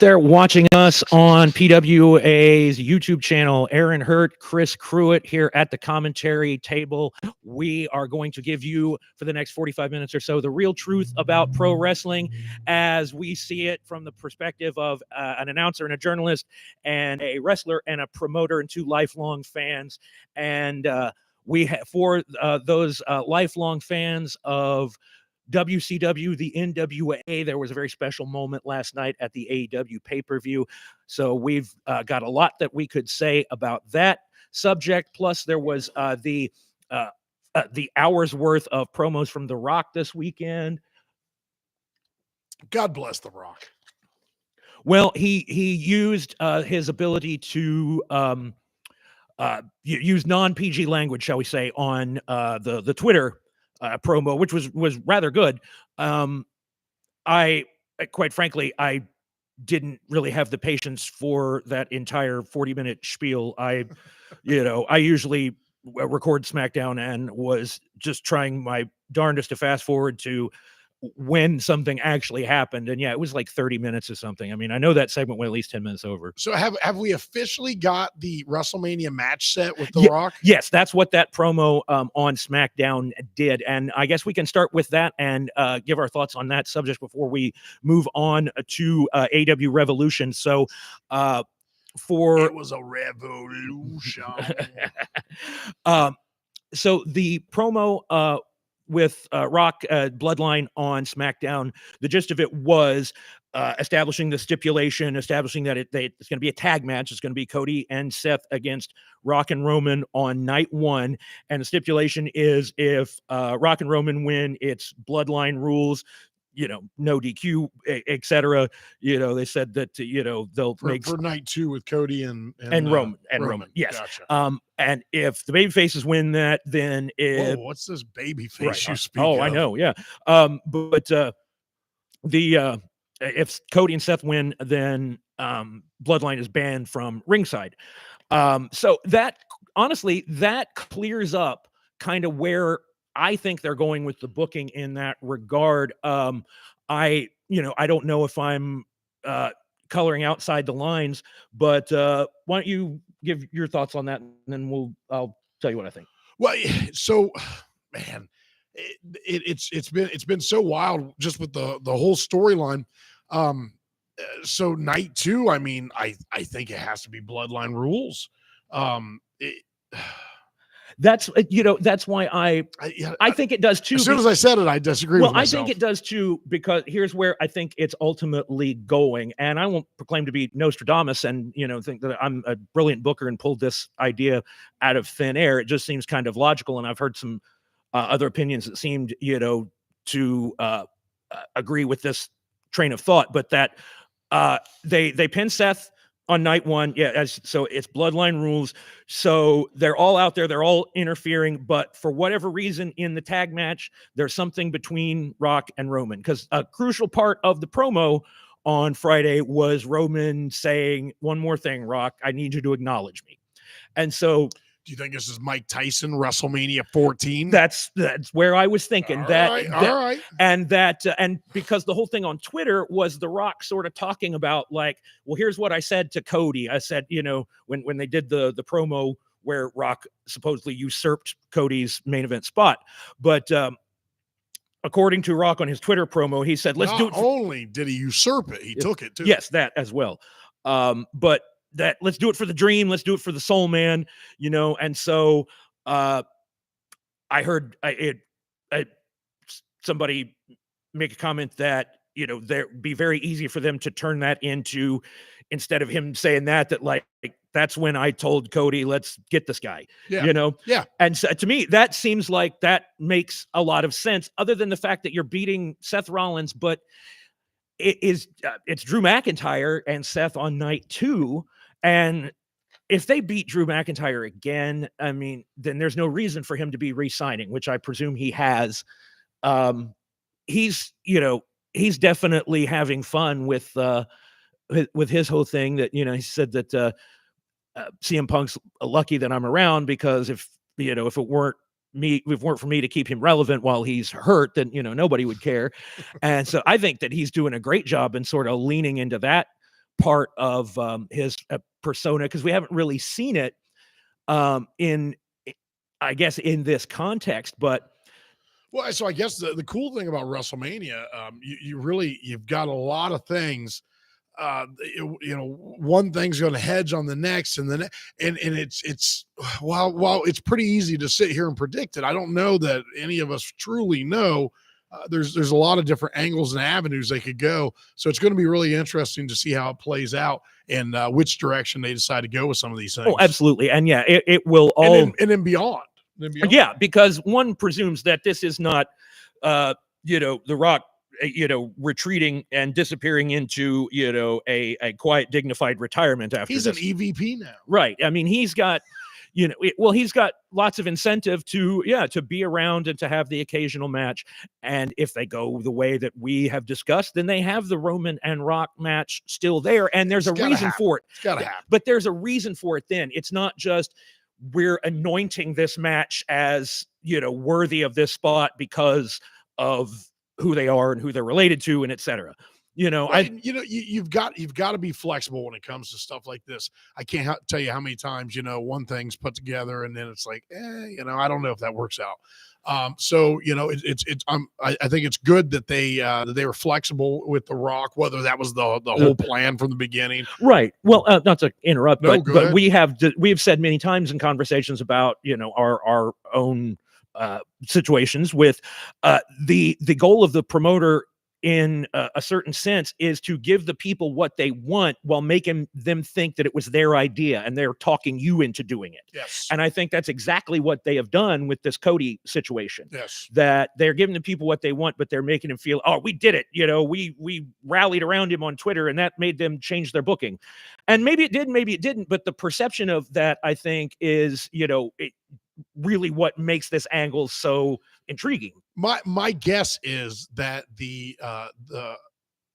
there watching us on PWA's YouTube channel. Aaron Hurt, Chris Cruitt here at the commentary table. We are going to give you, for the next 45 minutes or so, the real truth about pro wrestling as we see it from the perspective of an announcer and a journalist and a wrestler and a promoter and two lifelong fans. And we have, for those lifelong fans of WCW, the NWA, there was a very special moment last night at the AEW pay-per-view. So we've got a lot that we could say about that subject. Plus, there was the hour's worth of promos from The Rock this weekend. God bless The Rock. Well, he used his ability to use non-PG language, shall we say, on the Twitter promo, which was rather good. I quite frankly, I didn't really have the patience for that entire 40-minute spiel. I usually record SmackDown and was just trying my darndest to fast forward to when something actually happened. And yeah, it was like 30 minutes or something. I mean, I know that segment went at least 10 minutes over. So have we officially got the WrestleMania match set with The Rock? Yes, that's what that promo on SmackDown did. And I guess we can start with that and give our thoughts on that subject before we move on to AEW Revolution. So it was a revolution. So the promo with Rock Bloodline on SmackDown, the gist of it was establishing the stipulation, establishing that it's going to be a tag match. It's going to be Cody and Seth against Rock and Roman on night one. And the stipulation is if Rock and Roman win, it's Bloodline rules, no DQ, etc. They said that, they'll make for night two with Cody and Roman. Yes. Gotcha. And if the baby faces win that, then what's this baby face you speak of? I know. Yeah. If Cody and Seth win, then Bloodline is banned from ringside. So that honestly, that clears up kind of where I think they're going with the booking in that regard. I don't know if I'm coloring outside the lines, but why don't you give your thoughts on that, and then I'll tell you what I think. Well, so man, it's been so wild just with the whole storyline. So night two, I mean, I think it has to be Bloodline rules. That's why I think it does too. As soon as I said it, I disagree with myself. I think it does too, because here's where I think it's ultimately going. And I won't proclaim to be Nostradamus and, think that I'm a brilliant booker and pulled this idea out of thin air. It just seems kind of logical. And I've heard some other opinions that seemed, to agree with this train of thought, but that they pin Seth on night one. Yeah. So it's Bloodline rules. So they're all out there. They're all interfering. But for whatever reason in the tag match, there's something between Rock and Roman, because a crucial part of the promo on Friday was Roman saying, "One more thing, Rock, I need you to acknowledge me." And so do you think this is Mike Tyson WrestleMania 14? That's where I was thinking. All right. And because the whole thing on Twitter was The Rock sort of talking about like, well, here's what I said to Cody. I said, when they did the promo where Rock supposedly usurped Cody's main event spot, but according to Rock on his Twitter promo, he said, "Let's do it." Not only did he usurp it, he took it too. Yes, that as well. But that let's do it for the dream. Let's do it for the soul man, And so I heard somebody make a comment that, there'd be very easy for them to turn that into, instead of him saying that like, that's when I told Cody, let's get this guy, Yeah. And so, to me, that seems like that makes a lot of sense, other than the fact that you're beating Seth Rollins, but it's Drew McIntyre and Seth on night two. And if they beat Drew McIntyre again, I mean, then there's no reason for him to be re-signing, which I presume he has. He's definitely having fun with his whole thing that, he said that CM Punk's lucky that I'm around, because if it weren't for me to keep him relevant while he's hurt, then, nobody would care. And so I think that he's doing a great job in sort of leaning into that part of his persona, because we haven't really seen it in, I guess, in this context. But Well, so I guess the cool thing about WrestleMania, you've got a lot of things. One thing's going to hedge on the next, and then and it's while it's pretty easy to sit here and predict it, I don't know that any of us truly know. There's a lot of different angles and avenues they could go, so it's going to be really interesting to see how it plays out and which direction they decide to go with some of these things. oh, absolutely, and yeah, it will all and then beyond. Yeah, because one presumes that this is not, The Rock, retreating and disappearing into, a quiet, dignified retirement after He's this. an EVP now. Right. I mean, he's got, he's got lots of incentive to be around and to have the occasional match. And if they go the way that we have discussed, then they have the Roman and Rock match still there. And there's a reason for it. It's gotta happen. But there's a reason for it then. It's not just we're anointing this match as, worthy of this spot because of who they are and who they're related to, and et cetera. You've got to be flexible when it comes to stuff like this. I can't tell you how many times, one thing's put together and then it's like, I don't know if that works out. I think it's good that they were flexible with The Rock, whether that was the whole plan from the beginning. Right. Well, not to interrupt, No, but we have said many times in conversations about, our own situations with the goal of the promoter in a certain sense is to give the people what they want while making them think that it was their idea and they're talking you into doing it. Yes. And I think that's exactly what they have done with this Cody situation. Yes. That they're giving the people what they want, but they're making them feel, oh, we did it. We rallied around him on Twitter and that made them change their booking. And maybe it did, maybe it didn't. But the perception of that, I think, is, really what makes this angle so intriguing. My guess is that the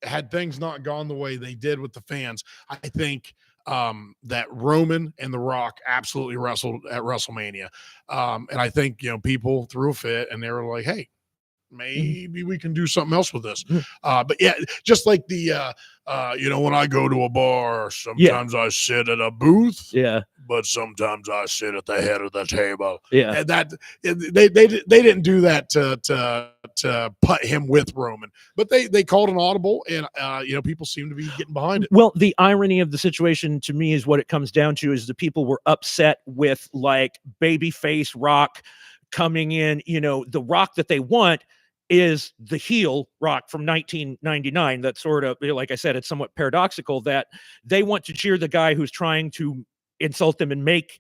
had things not gone the way they did with the fans, I think that Roman and The Rock absolutely wrestled at WrestleMania. And I think, people threw a fit and they were like, hey, maybe we can do something else with this. But yeah, just like the, when I go to a bar, sometimes I sit at a booth. Yeah. But sometimes I sit at the head of the table. Yeah. And that they didn't do that to put him with Roman, but they called an audible, and people seem to be getting behind it. Well, the irony of the situation to me is what it comes down to is the people were upset with like babyface Rock coming in. The Rock that they want is the heel Rock from 1999. That sort of, like I said, it's somewhat paradoxical that they want to cheer the guy who's trying to insult them and make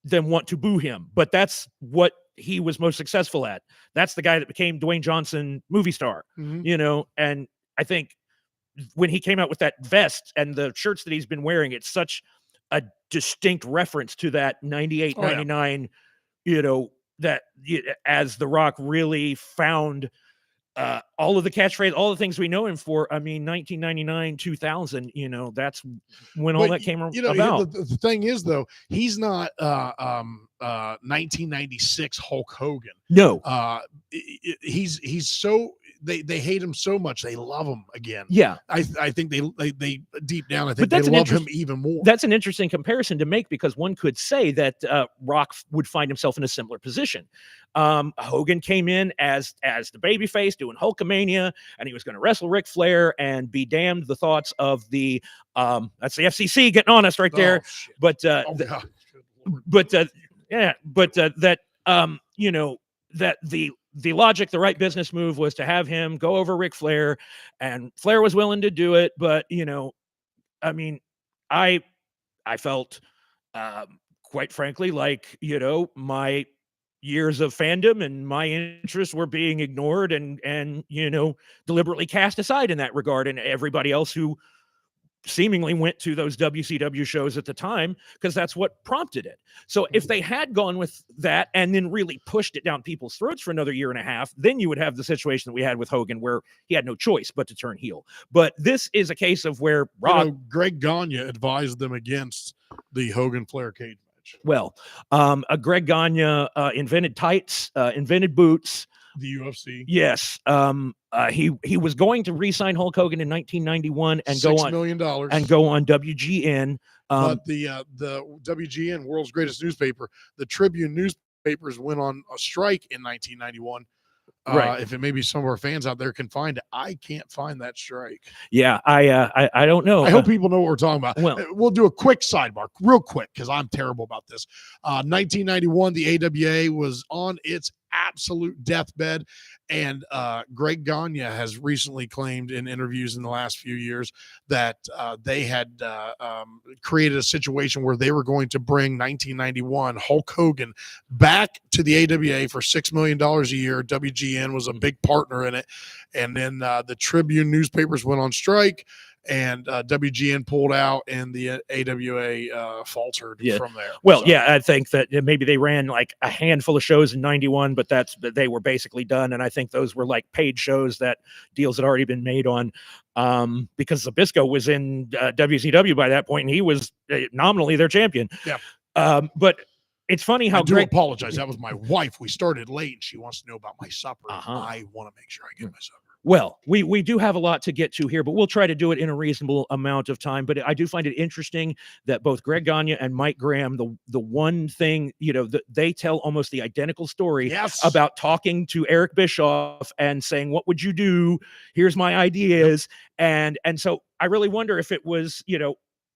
them want to boo him. But that's what he was most successful at. That's the guy that became Dwayne Johnson movie star, and I think when he came out with that vest and the shirts that he's been wearing, it's such a distinct reference to that 98, 99, that as The Rock really found all of the catchphrase, all the things we know him for. I mean, 1999, 2000, that's when all that came about. The thing is, though, he's not 1996 Hulk Hogan. No. He's so they hate him so much they love him again. Yeah, I think they deep down I think they love him even more. That's an interesting comparison to make, because one could say that Rock would find himself in a similar position. Hogan came in as the babyface doing Hulkamania, and he was going to wrestle Ric Flair, and be damned the thoughts of the that's the FCC getting on us right there. But that the logic, the right business move was to have him go over Ric Flair, and Flair was willing to do it. But, I mean, I felt, quite frankly, like, my years of fandom and my interests were being ignored and deliberately cast aside in that regard. And everybody else who seemingly went to those WCW shows at the time, because that's what prompted it. So if they had gone with that and then really pushed it down people's throats for another year and a half, then you would have the situation that we had with Hogan, where he had no choice but to turn heel. But this is a case of where Rock, Greg Gagne advised them against the Hogan Flair cage match. Well, Greg Gagne invented tights, invented boots, the UFC. Yes. He was going to re-sign Hulk Hogan in 1991 and go $6 on million. WGN. But the WGN, world's greatest newspaper, the Tribune newspapers went on a strike in 1991. Right. If it maybe some of our fans out there can find it, I can't find that strike. Yeah, I don't know. I hope people know what we're talking about. Well, We'll do a quick sidebar, real quick, because I'm terrible about this. 1991, the AWA was on its absolute deathbed, and Greg Gagne has recently claimed in interviews in the last few years that they had created a situation where they were going to bring 1991 Hulk Hogan back to the AWA for $6 million a year. WGN was a big partner in it, and then the Tribune newspapers went on strike, and WGN pulled out, and the AWA faltered from there. Well, so. Yeah, I think that maybe they ran like a handful of shows in 91, but they were basically done. And I think those were like paid shows that deals had already been made on, because Zbyszko was in WCW by that point, and he was nominally their champion. Yeah. But it's funny how I do apologize. That was my wife. We started late, and she wants to know about my supper. I want to make sure I get my supper. Well, we do have a lot to get to here, but we'll try to do it in a reasonable amount of time. But I do find it interesting that both Greg Gagne and Mike Graham, the one thing, they tell almost the identical story about talking to Eric Bischoff and saying, what would you do? Here's my ideas. And so I really wonder if it was,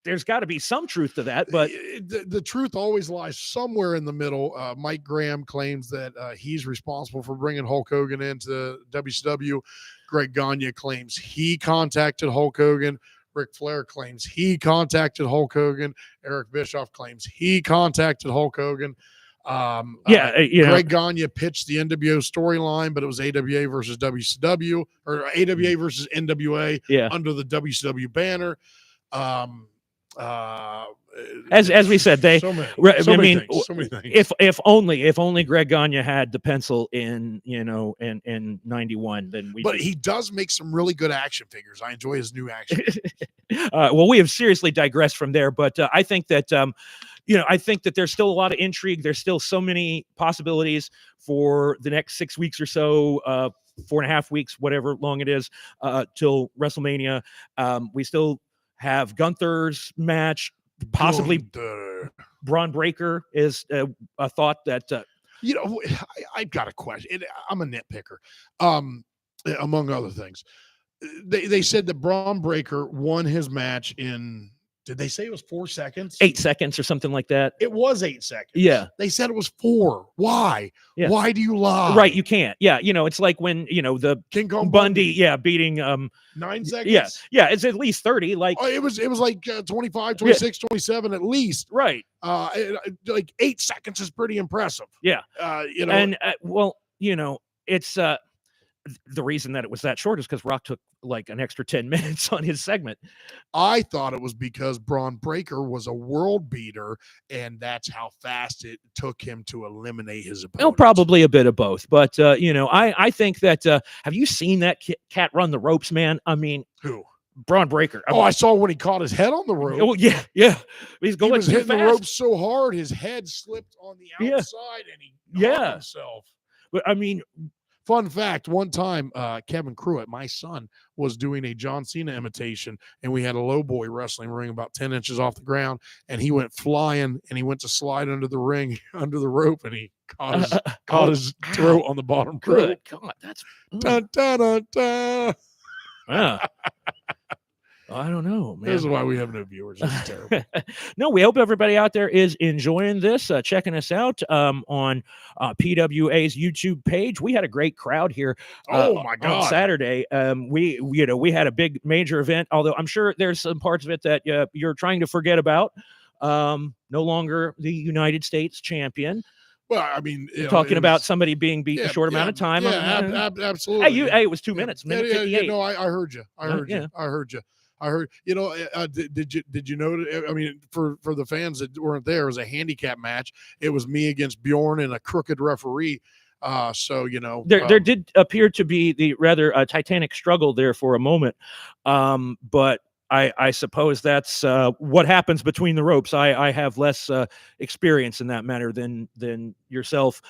there's got to be some truth to that, but the truth always lies somewhere in the middle. Mike Graham claims that he's responsible for bringing Hulk Hogan into WCW. Greg Gagne claims he contacted Hulk Hogan. Ric Flair claims he contacted Hulk Hogan. Eric Bischoff claims he contacted Hulk Hogan. Greg Gagne pitched the NWO storyline, but it was AWA versus WCW, or AWA versus NWA under the WCW banner. As we said, they so many things. If only Greg Gagne had the pencil in 91, then he does make some really good action figures. I enjoy his new action. Well, we have seriously digressed from there, but I think that I think that there's still a lot of intrigue. There's still so many possibilities for the next 6 weeks or so, 4.5 weeks, whatever long it is, till WrestleMania. We still have Gunther's match, possibly Braun Breaker is a thought that I've got a question. I'm a nitpicker, among other things. They said that Braun Breaker won his match in, did they say it was 4 seconds? 8 seconds or something like that. It was 8 seconds. Yeah. They said it was 4. Why? Yeah. Why do you lie? Right. You can't. Yeah. It's like when, the King Kong Bundy, beating 9 seconds. Yeah. It's at least 30. Like it was like 25, 26, 27 at least. Right. Like 8 seconds is pretty impressive. Yeah. And it's the reason that it was that short is because Rock took like an extra 10 minutes on his segment. I thought it was because Braun Breaker was a world beater, and that's how fast it took him to eliminate his opponent. Well, probably a bit of both, but I think that have you seen that cat run the ropes, man? I mean, who? Braun Breaker. I saw when he caught his head on the rope. Oh yeah. He was hitting fast. The rope so hard his head slipped on the outside, and he hurt himself. But I mean, fun fact, one time Kevin Cruitt, my son, was doing a John Cena imitation, and we had a low boy wrestling ring about 10 inches off the ground, and he went flying, and he went to slide under the ring, under the rope, and he caught his throat on the bottom rope. God, that's dun, dun, dun, dun. Yeah. I don't know, man. This is why we have no viewers. This is terrible. No, we hope everybody out there is enjoying this, checking us out on PWA's YouTube page. We had a great crowd here. Oh my God! On Saturday, we had a big major event. Although I'm sure there's some parts of it that you're trying to forget about. No longer the United States champion. Well, I mean, talking about somebody being beat a short amount of time. Yeah, absolutely. Hey, it was 2 minutes. Minute 58. No, I heard you. I heard you. Did you know? I mean, for the fans that weren't there, it was a handicap match. It was me against Bjorn and a crooked referee. There did appear to be the rather titanic struggle there for a moment. But I suppose that's what happens between the ropes. I have less experience in that matter than yourself.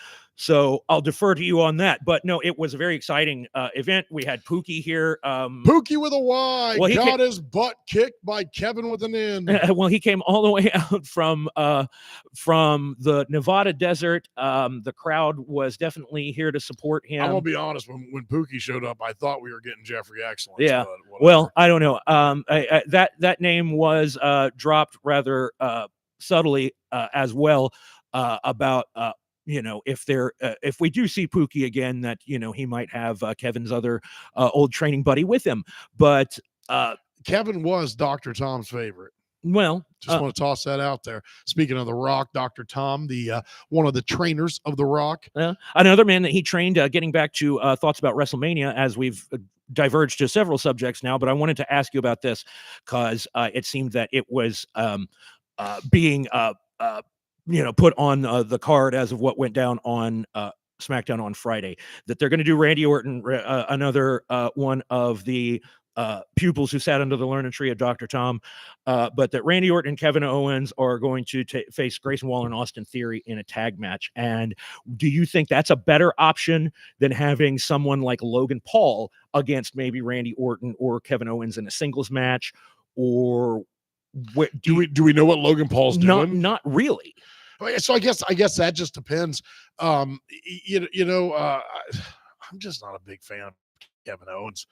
So I'll defer to you on that. But no, it was a very exciting event. We had Pookie here. Pookie with a Y well, got his butt kicked by Kevin with an N. Well, he came all the way out from the Nevada desert. The crowd was definitely here to support him. I'm gonna be honest. When Pookie showed up, I thought we were getting Jeffrey Excellence. Yeah. But well, I don't know. That name was dropped rather subtly as well about if we do see Pookie again, that he might have Kevin's other old training buddy with him. But Kevin was Dr. Tom's favorite. Well, just want to toss that out there. Speaking of The Rock, Dr. Tom, the one of the trainers of The Rock. Another man that he trained, getting back to thoughts about WrestleMania, as we've diverged to several subjects now, but I wanted to ask you about this because it seemed that it was being put on the card as of what went down on SmackDown on Friday, that they're going to do Randy Orton, another one of the pupils who sat under the learning tree of Dr. Tom, but that Randy Orton and Kevin Owens are going to face Grayson Waller and Austin Theory in a tag match. And do you think that's a better option than having someone like Logan Paul against maybe Randy Orton or Kevin Owens in a singles match? Or do we know what Logan Paul's doing? Not really. So I guess that just depends. I'm just not a big fan of Kevin Owens.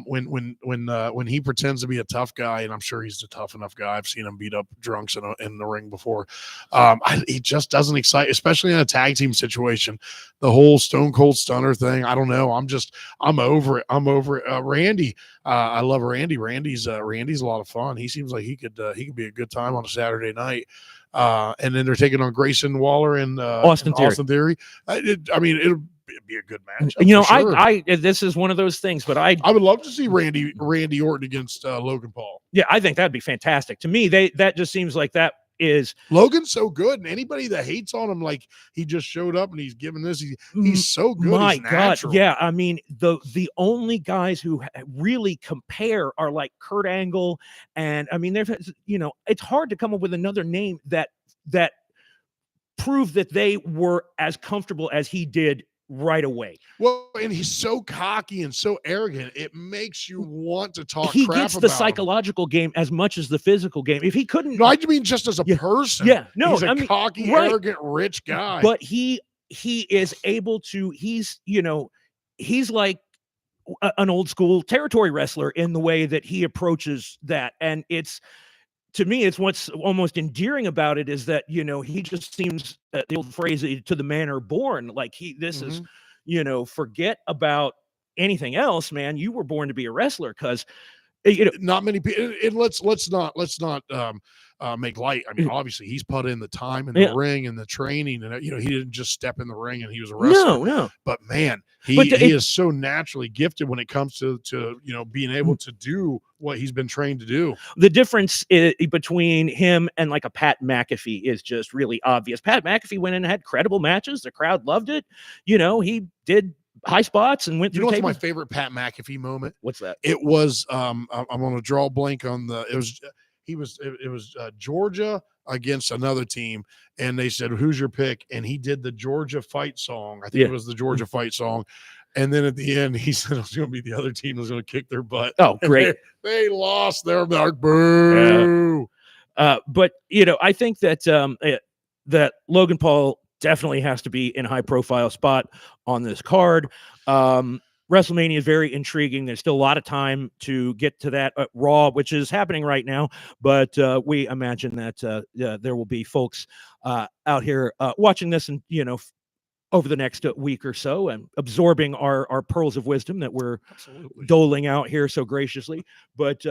When he pretends to be a tough guy, and I'm sure he's a tough enough guy. I've seen him beat up drunks in the ring before. He just doesn't excite, especially in a tag team situation. The whole Stone Cold Stunner thing, I don't know. I'm over it. Randy, I love Randy. Randy's a lot of fun. He seems like he could be a good time on a Saturday night. And then they're taking on Grayson Waller and Austin Theory. It'll be a good match. I this is one of those things, but I would love to see Randy Orton against Logan Paul. Yeah, I think that'd be fantastic. To me, that just seems like that is Logan's so good, and anybody that hates on him, like he just showed up and he's giving this, he's so good. My God, yeah. I mean, the only guys who really compare are like Kurt Angle, and I mean, there's it's hard to come up with another name that proved that they were as comfortable as he did right away. Well, and he's so cocky and so arrogant, it makes you want to talk he crap gets about the psychological game as much as the physical game. If he couldn't, no, I mean just as a person. Yeah, no, he's a cocky, arrogant, rich guy. But he is able to. He's like an old school territory wrestler in the way that he approaches that, and to me, it's what's almost endearing about it is that, he just seems, the old phrase, to the manner born. Like this is, forget about anything else, man. You were born to be a wrestler, because, not many people. And let's not make light. I mean, obviously, he's put in the time in the ring and the training, and he didn't just step in the ring and he was a wrestler. No. But man, he is so naturally gifted when it comes to being able to do what he's been trained to do. The difference between him and like a Pat McAfee is just really obvious. Pat McAfee went in and had credible matches. The crowd loved it. He did high spots and went through. What's my favorite Pat McAfee moment? What's that? It was I'm going to draw a blank on it was Georgia against another team, and they said, "Who's your pick?" And he did the Georgia fight song. I think it was the Georgia fight song. And then at the end, he said it was going to be the other team that was going to kick their butt. Oh, great! They lost. They're like, boo. But I think that that Logan Paul definitely has to be in a high-profile spot on this card. WrestleMania is very intriguing. There's still a lot of time to get to that Raw, which is happening right now. But we imagine that there will be folks out here watching this and, over the next week or so, and absorbing our pearls of wisdom that we're doling out here so graciously. But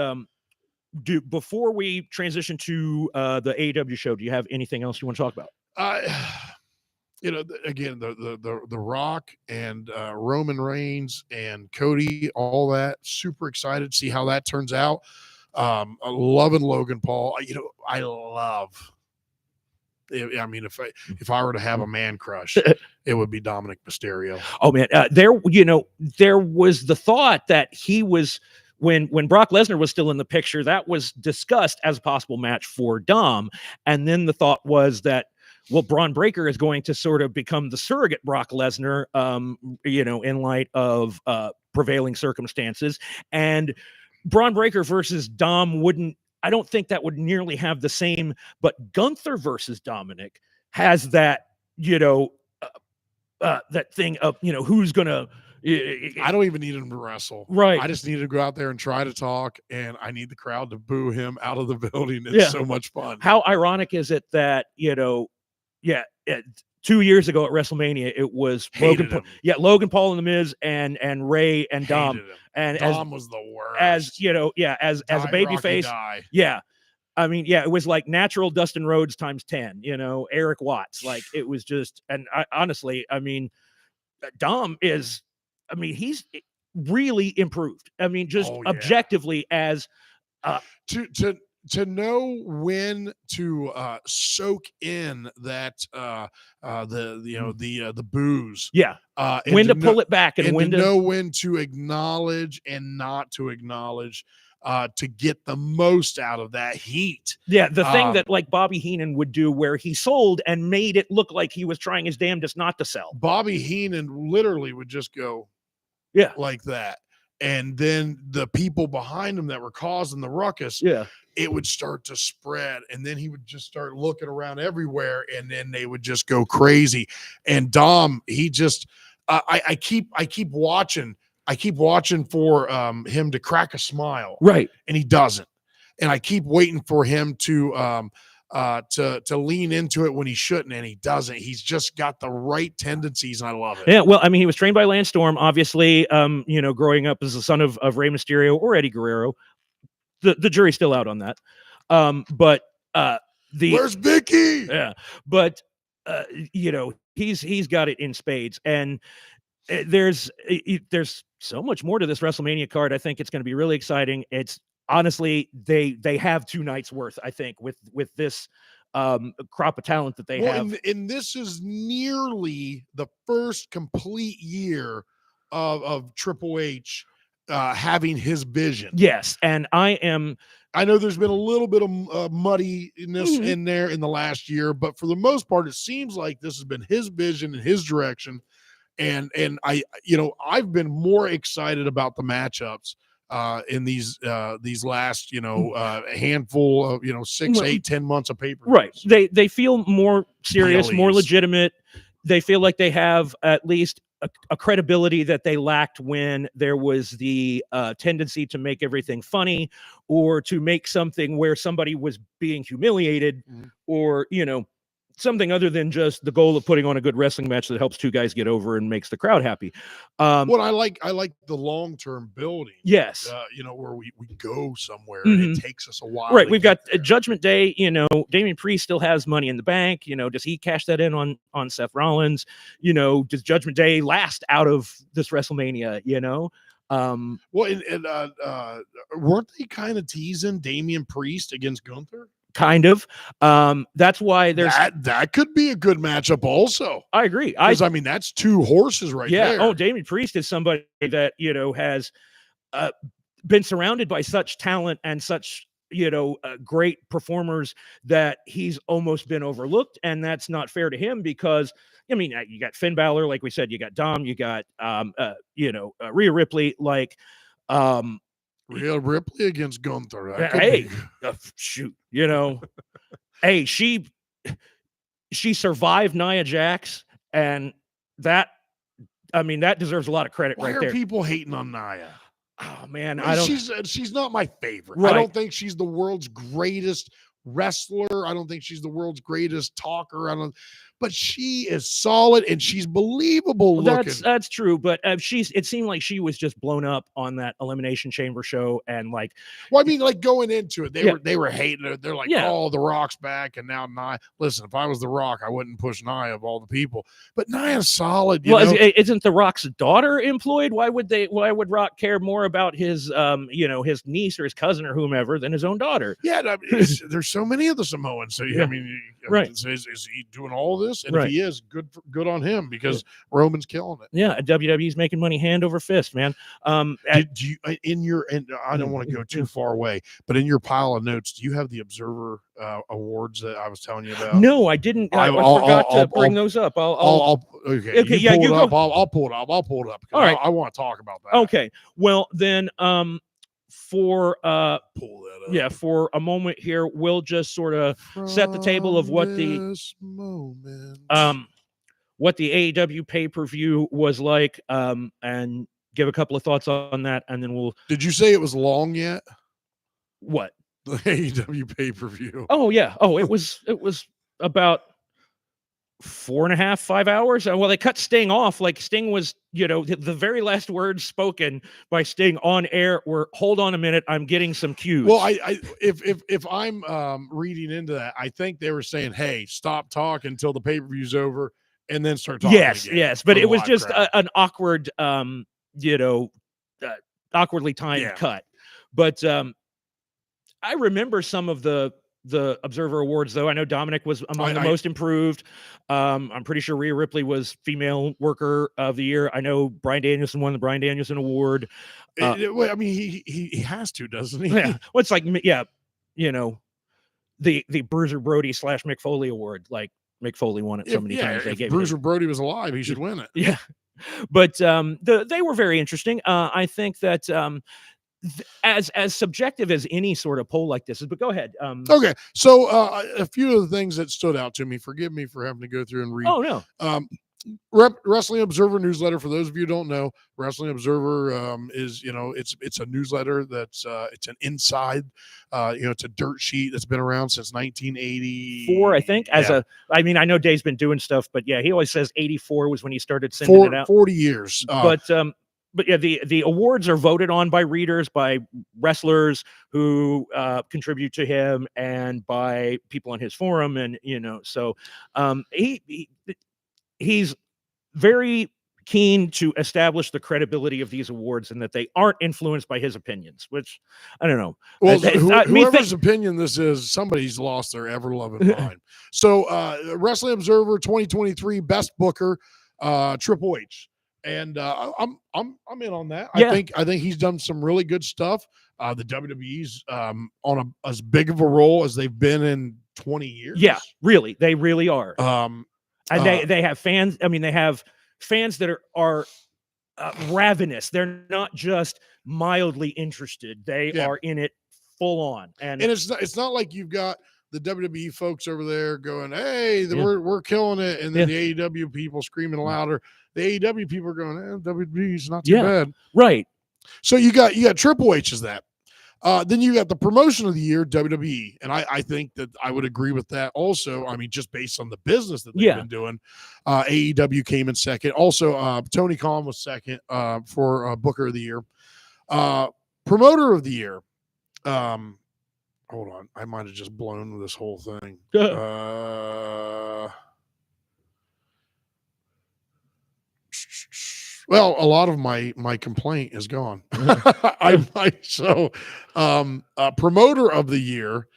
before we transition to the AEW show, do you have anything else you want to talk about? Again, the Rock and Roman Reigns and Cody, all that, super excited to see how that turns out. Loving Logan Paul. I love. I mean, if I were to have a man crush, it would be Dominic Mysterio. Oh man, there was the thought that he was when Brock Lesnar was still in the picture, that was discussed as a possible match for Dom, and then the thought was that well, Braun Breaker is going to sort of become the surrogate Brock Lesnar, in light of prevailing circumstances. And Braun Breaker versus Dom I don't think that would nearly have the same, but Gunther versus Dominic has that, that thing of, who's going to. I don't even need him to wrestle. Right. I just need to go out there and try to talk, and I need the crowd to boo him out of the building. It's so much fun. How ironic is it that, 2 years ago at WrestleMania, it was Logan Paul and The Miz and Ray and Dom. And Dom was the worst. As a baby face. Yeah. I mean, it was like natural Dustin Rhodes times 10, Eric Watts. Like, it was just, and honestly, I mean, Dom is, he's really improved. I mean, just objectively as to know when to soak in that the booze. Yeah. When to pull it back and when to know when to acknowledge and not to acknowledge to get the most out of that heat. Yeah, the thing that like Bobby Heenan would do where he sold and made it look like he was trying his damnedest not to sell. Bobby Heenan literally would just go like that. And then the people behind him that were causing the ruckus, it would start to spread. And then he would just start looking around everywhere, and then they would just go crazy. And Dom, he just I keep watching. I keep watching for him to crack a smile. Right. And he doesn't. And I keep waiting for him to lean into it when he shouldn't, and he doesn't. He's just got the right tendencies, and I love it. Yeah, well, I mean, he was trained by Lance Storm, obviously, growing up as the son of Rey Mysterio or Eddie Guerrero. The jury's still out on that. Where's Vicky? Yeah, but he's got it in spades, and there's so much more to this WrestleMania card. I think it's going to be really exciting. It's honestly, they have 2 nights worth, I think, with this crop of talent that they have. And this is nearly the first complete year of Triple H having his vision. Yes, and I know there's been a little bit of muddiness in there in the last year, but for the most part, it seems like this has been his vision and his direction. And I've been more excited about the matchups in these last handful of 6, 8, 10 months of paper. Right. They feel more serious, more legitimate. They feel like they have at least a credibility that they lacked when there was the tendency to make everything funny or to make something where somebody was being humiliated or something other than just the goal of putting on a good wrestling match that helps 2 guys get over and makes the crowd happy. What I like the long-term building. Yes. Where we go somewhere and it takes us a while. Right. We've got Judgment Day, Damian Priest still has Money in the Bank. Does he cash that in on Seth Rollins? Does Judgment Day last out of this WrestleMania? Weren't they kind of teasing Damian Priest against Gunther? Kind of. That's why there's that could be a good matchup also. I agree. That's 2 horses right there. Oh, Damian Priest is somebody that, has been surrounded by such talent and such, great performers that he's almost been overlooked. And that's not fair to him because, you got Finn Balor, like we said, you got Dom, you got, Rhea Ripley, like, Rhea Ripley against Gunther. Shoot, hey, she survived Nia Jax, and that deserves a lot of credit. Why right are there. People hating on Nia? Oh man, she's not my favorite. Right. I don't think she's the world's greatest wrestler. I don't think she's the world's greatest talker. But she is solid and she's believable looking. That's true, but it seemed like she was just blown up on that Elimination Chamber show, and like, going into it, they were hating her. They're like, oh, The Rock's back, and now Nia. Listen, if I was The Rock, I wouldn't push Nia of all the people, but Nia's solid. Isn't The Rock's daughter employed? Why would Rock care more about his his niece or his cousin or whomever than his own daughter? Yeah, there's so many of the Samoans. know. And so, Yeah. I mean, Right. is he doing all of this? And Right. if he is, good on him, because Roman's killing it. Yeah, WWE's making money hand over fist, man. Do you in your, and I don't want to go too far away, but in your pile of notes, do you have the Observer awards that I was telling you about? No, I didn't. I forgot to bring those up. Okay, okay, you pull it up. go. I'll pull it up. I'll pull it up. All right. I want to talk about that. Okay. Well, then, for Pull that up. yeah, for a moment here, we'll just sort of set the table of what the AEW pay-per-view was like, and give a couple of thoughts on that, and then we'll. Did you say it was long yet? What? The AEW pay-per-view. Oh yeah. Oh, it was about 4.5, 5 hours. And well, they cut Sting off. Like, Sting was, the very last words spoken by Sting on air were, "Hold on a minute, I'm getting some cues." Well, if I'm reading into that, I think they were saying, "Hey, stop talking until the pay-per-view's over, and then start talking." Yes, but it was just an awkward, awkwardly timed cut. But I remember some of the Observer Awards, though. I know Dominic was among the most improved. I'm pretty sure Rhea Ripley was Female Worker of the Year. I know Bryan Danielson won the Bryan Danielson Award. I mean, he has to, doesn't he? Yeah. Well, it's like, the Bruiser Brody / Mick Foley Award. Like, Mick Foley won it so many times. If Bruiser Brody was alive, he should win it. Yeah. But they were very interesting. I think that as subjective as any sort of poll like this is, but go ahead. Okay, so a few of the things that stood out to me. Forgive me for having to go through and read. Oh no. Wrestling Observer newsletter. For those of you who don't know, Wrestling Observer is, it's a newsletter that's it's an inside, it's a dirt sheet that's been around since 1984, I think. I know Dave's been doing stuff, but yeah, he always says 84 was when he started sending it out. 40 years. But yeah, the awards are voted on by readers, by wrestlers who contribute to him, and by people on his forum, and so he's very keen to establish the credibility of these awards and that they aren't influenced by his opinions, which I don't know. Well, whoever's opinion this is, somebody's lost their ever-loving mind. So Wrestling Observer 2023 Best Booker, Triple H. And I'm in on that. Yeah. I think he's done some really good stuff. The WWE's on as big of a roll as they've been in 20 years. Yeah, really, they really are. And they have fans. I mean, they have fans that are ravenous. They're not just mildly interested. They are in it full on. And it's not like you've got the WWE folks over there going, "Hey, we're killing it," and then the AEW people screaming louder. The AEW people are going, "WWE's not too bad." Right. So you got Triple H as that. Then you got the promotion of the year, WWE. And I think that I would agree with that also. I mean, just based on the business that they've been doing. AEW came in second. Also, Tony Khan was second for Booker of the Year. Promoter of the Year. Hold on. I might have just blown this whole thing. Well, a lot of my complaint is gone. Promoter of the year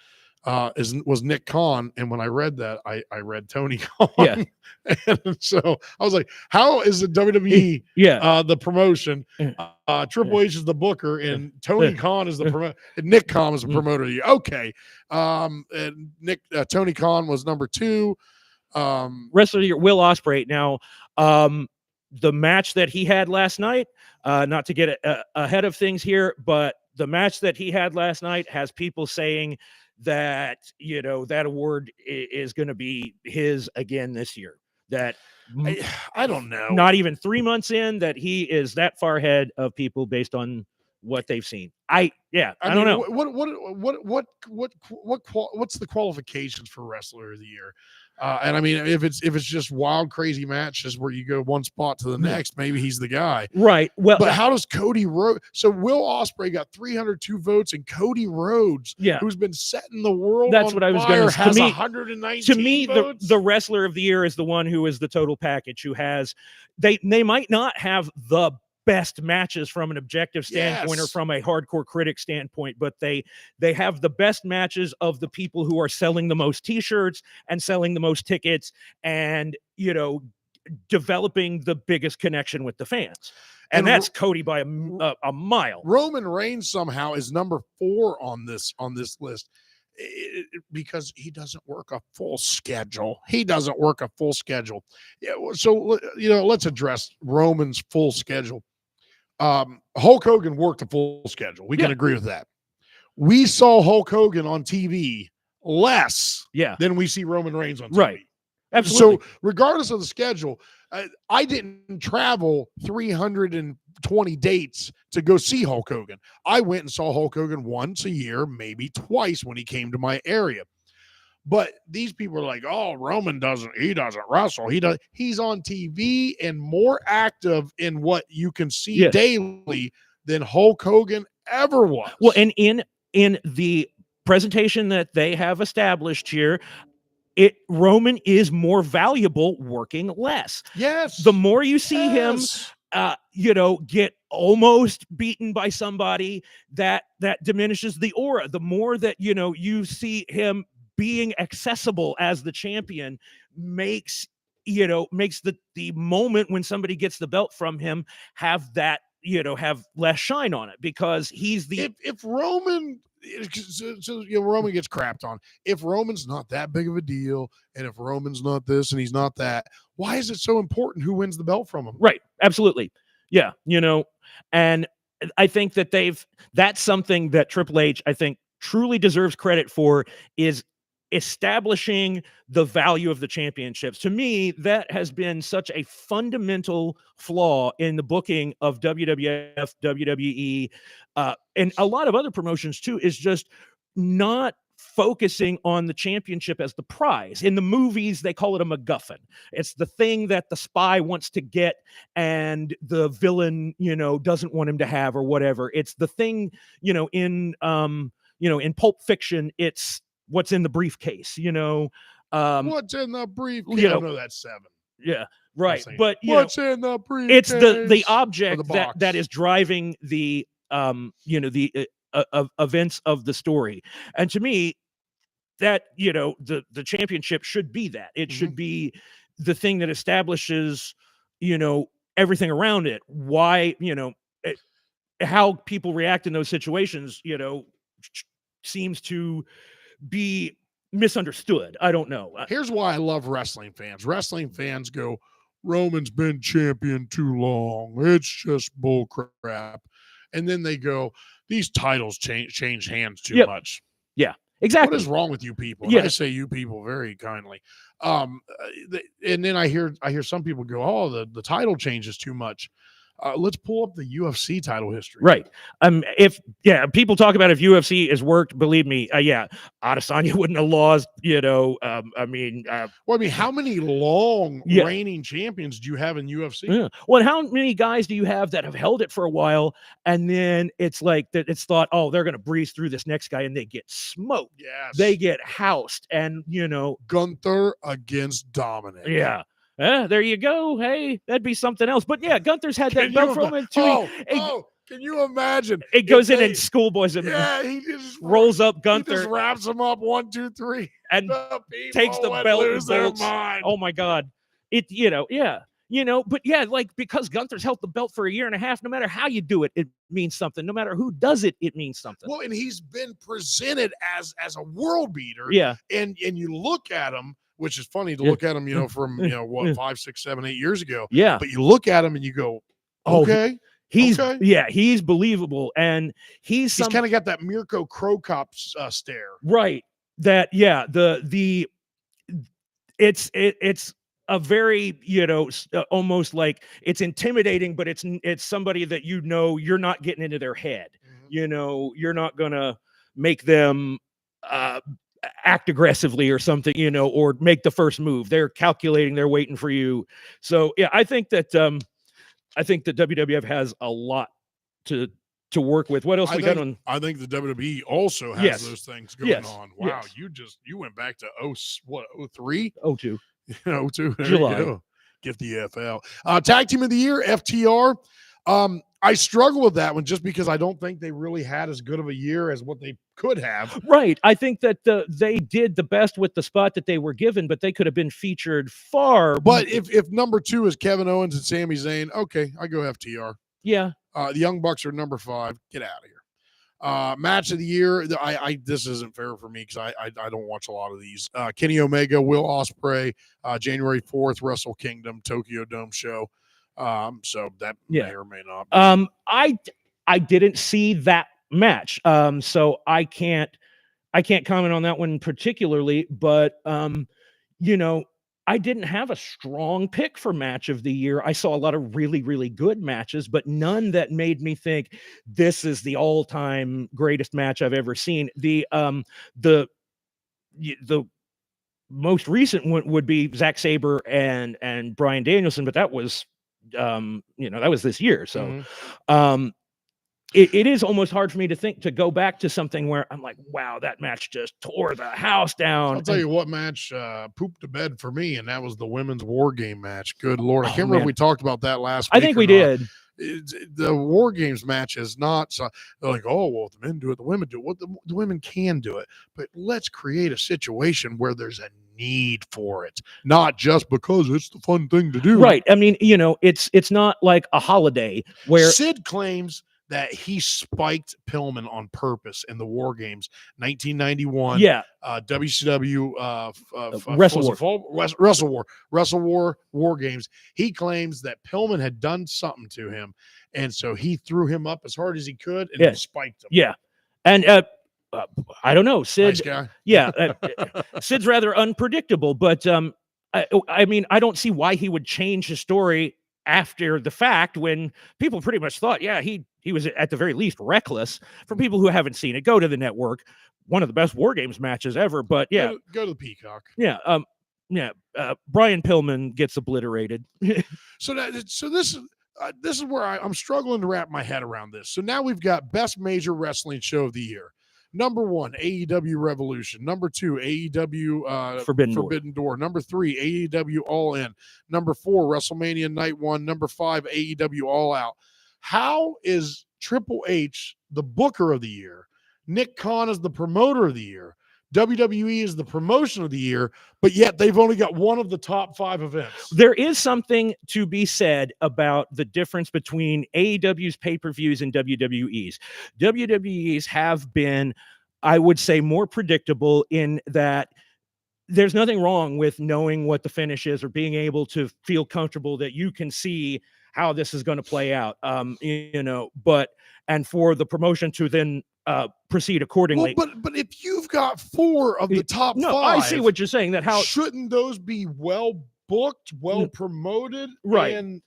was Nick Khan, and when I read that, I read Tony Khan. Yeah. And so I was like, how is the WWE the promotion? Triple H is the booker, and Tony Khan is the promoter. Nick Khan is the promoter of the year. Okay. And Tony Khan was number 2. Wrestler of the year, Will Ospreay. Now, the match that he had last night, not to get ahead of things here, but the match that he had last night has people saying that, that award is going to be his again this year. That I don't know. Not even 3 months in, that he is that far ahead of people based on what they've seen. I don't know. What's the qualifications for Wrestler of the Year? And I mean, if it's just wild, crazy matches where you go one spot to the next, maybe he's the guy. Right. Well, but how does Cody Rhodes? So Will Ospreay got 302 votes, and Cody Rhodes, who's been setting the world that's on what I was fire, going to say. 119 to me, votes? the Wrestler of the Year is the one who is the total package, who has they might not have the best matches from an objective standpoint or Yes. from a hardcore critic standpoint, but they have the best matches of the people who are selling the most t-shirts and selling the most tickets and, you know, developing the biggest connection with the fans. And that's Cody by a mile. Roman Reigns somehow is number 4 on this list because he doesn't work a full schedule. He doesn't work a full schedule. Yeah, so you know, let's address Roman's full schedule. Hulk Hogan worked a full schedule. We can agree with that. We saw Hulk Hogan on TV less than we see Roman Reigns on TV. Right. Absolutely. So regardless of the schedule, I didn't travel 320 dates to go see Hulk Hogan. I went and saw Hulk Hogan once a year, maybe twice when he came to my area. But these people are like, oh, Roman doesn't wrestle. He's on TV and more active in what you can see daily than Hulk Hogan ever was. Well, and in the presentation that they have established here, Roman is more valuable working less. Yes. The more you see him, you know, get almost beaten by somebody, that diminishes the aura. The more that, you know, you see him being accessible as the champion makes the moment when somebody gets the belt from him have that, you know, have less shine on it, because he's the if Roman, so you know, Roman gets crapped on. If Roman's not that big of a deal, and if Roman's not this and he's not that, why is it so important who wins the belt from him? Right. Absolutely. Yeah. You know, and I think that that's something that Triple H, I think, truly deserves credit for, is establishing the value of the championships. To me, that has been such a fundamental flaw in the booking of WWF, WWE, and a lot of other promotions too, is just not focusing on the championship as the prize. In the movies, they call it a MacGuffin. It's the thing that the spy wants to get and the villain, you know, doesn't want him to have, or whatever. It's the thing, you know, in Pulp Fiction, it's what's in the briefcase, you know. What's in the briefcase? You know, no, that's 7. Yeah, right. But what's in the briefcase? It's the object that is driving the events of the story. And to me, that, you know, the championship should be that. It should be the thing that establishes, you know, everything around it. Why, you know, how people react in those situations, you know, seems to be misunderstood. I don't know. Here's why I love wrestling fans. Wrestling fans go, Roman's been champion too long. It's just bull crap. And then they go, these titles change hands too much. Yeah, exactly. What is wrong with you people? Yeah. I say you people very kindly. And then I hear some people go, oh, the title changes too much. Let's pull up the UFC title history. Right. If people talk about if UFC has worked, believe me, Adesanya wouldn't have lost, you know. Well, I mean, how many long reigning champions do you have in UFC? Yeah. Well, how many guys do you have that have held it for a while, and then it's like that it's thought, oh, they're gonna breeze through this next guy, and they get smoked. Yes. They get housed, and you know, Gunther against Dominic. Yeah. There you go. Hey, that'd be something else. But yeah, Gunther's had that belt from him too. Can you imagine? It goes in and schoolboys him. Yeah, he just rolls up Gunther. He just wraps him up 1, 2, 3, and takes the belt and bolts. Oh my God! But because Gunther's held the belt for a year and a half, no matter how you do it, it means something. No matter who does it, it means something. Well, and he's been presented as a world beater. Yeah, and you look at him. Which is funny to look at him, you know, from, you know, what, 5, 6, 7, 8 years ago. Yeah. But you look at him and you go, okay. He's believable. And he's kind of got that Mirko Cro Cop stare. Right. That, yeah. It's a very, you know, almost like it's intimidating, but it's somebody that, you know, you're not getting into their head. You know, you're not going to make them, act aggressively or something, you know, or make the first move. They're calculating, they're waiting for you. So yeah, I think that WWF has a lot to work with. What else we got on? I think the WWE also has those things going on. Wow, you went back to 03? 02. 02. July. Get the FL. Tag Team of the Year, FTR. I struggle with that one just because I don't think they really had as good of a year as what they could have. Right. I think that they did the best with the spot that they were given, but they could have been featured far. But if number 2 is Kevin Owens and Sami Zayn, okay, I go FTR. Yeah. The Young Bucks are number 5. Get out of here. Match of the year. This isn't fair for me because I don't watch a lot of these. Kenny Omega, Will Ospreay, January 4th, Wrestle Kingdom, Tokyo Dome show. So that may or may not be. I didn't see that match. So I can't comment on that one particularly, but I didn't have a strong pick for match of the year. I saw a lot of really, really good matches, but none that made me think this is the all-time greatest match I've ever seen. The most recent one would be Zack Sabre and Bryan Danielson, but that was that was this year. So it is almost hard for me to go back to something where I'm like, wow, that match just tore the house down. I'll tell you what match pooped to bed for me, and that was the women's War Game match. Good Lord. I can't remember if we talked about that last week. I think we did. The War Games match is not so they're like, oh, well, if the men do it, the women do it. Well, the women can do it, but let's create a situation where there's a need for it, not just because it's the fun thing to do. Right. I mean, it's not like a holiday where Sid claims that he spiked Pillman on purpose in the War Games, 1991. Yeah. WCW Wrestle War Games. He claims that Pillman had done something to him, and so he threw him up as hard as he could and spiked him. Yeah, and I don't know, Sid. Nice guy. Yeah, Sid's rather unpredictable, but I mean, I don't see why he would change his story after the fact when people pretty much thought, yeah, he was at the very least reckless. For people who haven't seen it, go to the network. One of the best War Games matches ever. But yeah, go to the Peacock. Yeah, Brian Pillman gets obliterated. So this is where I'm struggling to wrap my head around this. So now we've got best major wrestling show of the year. Number 1, AEW Revolution. Number 2, AEW Forbidden Door. Number 3, AEW All In. Number 4, WrestleMania Night 1. Number 5, AEW All Out. How is Triple H the booker of the year? Nick Khan is the promoter of the year. WWE is the promotion of the year, but yet they've only got one of the top 5 events. There is something to be said about the difference between AEW's pay-per-views and WWE's. WWE's have been, I would say, more predictable in that there's nothing wrong with knowing what the finish is or being able to feel comfortable that you can see how this is going to play out. And for the promotion to then proceed accordingly. Well, but if you've got 4 of the top 5, I see what you're saying. That how shouldn't those be well booked, well promoted, right? And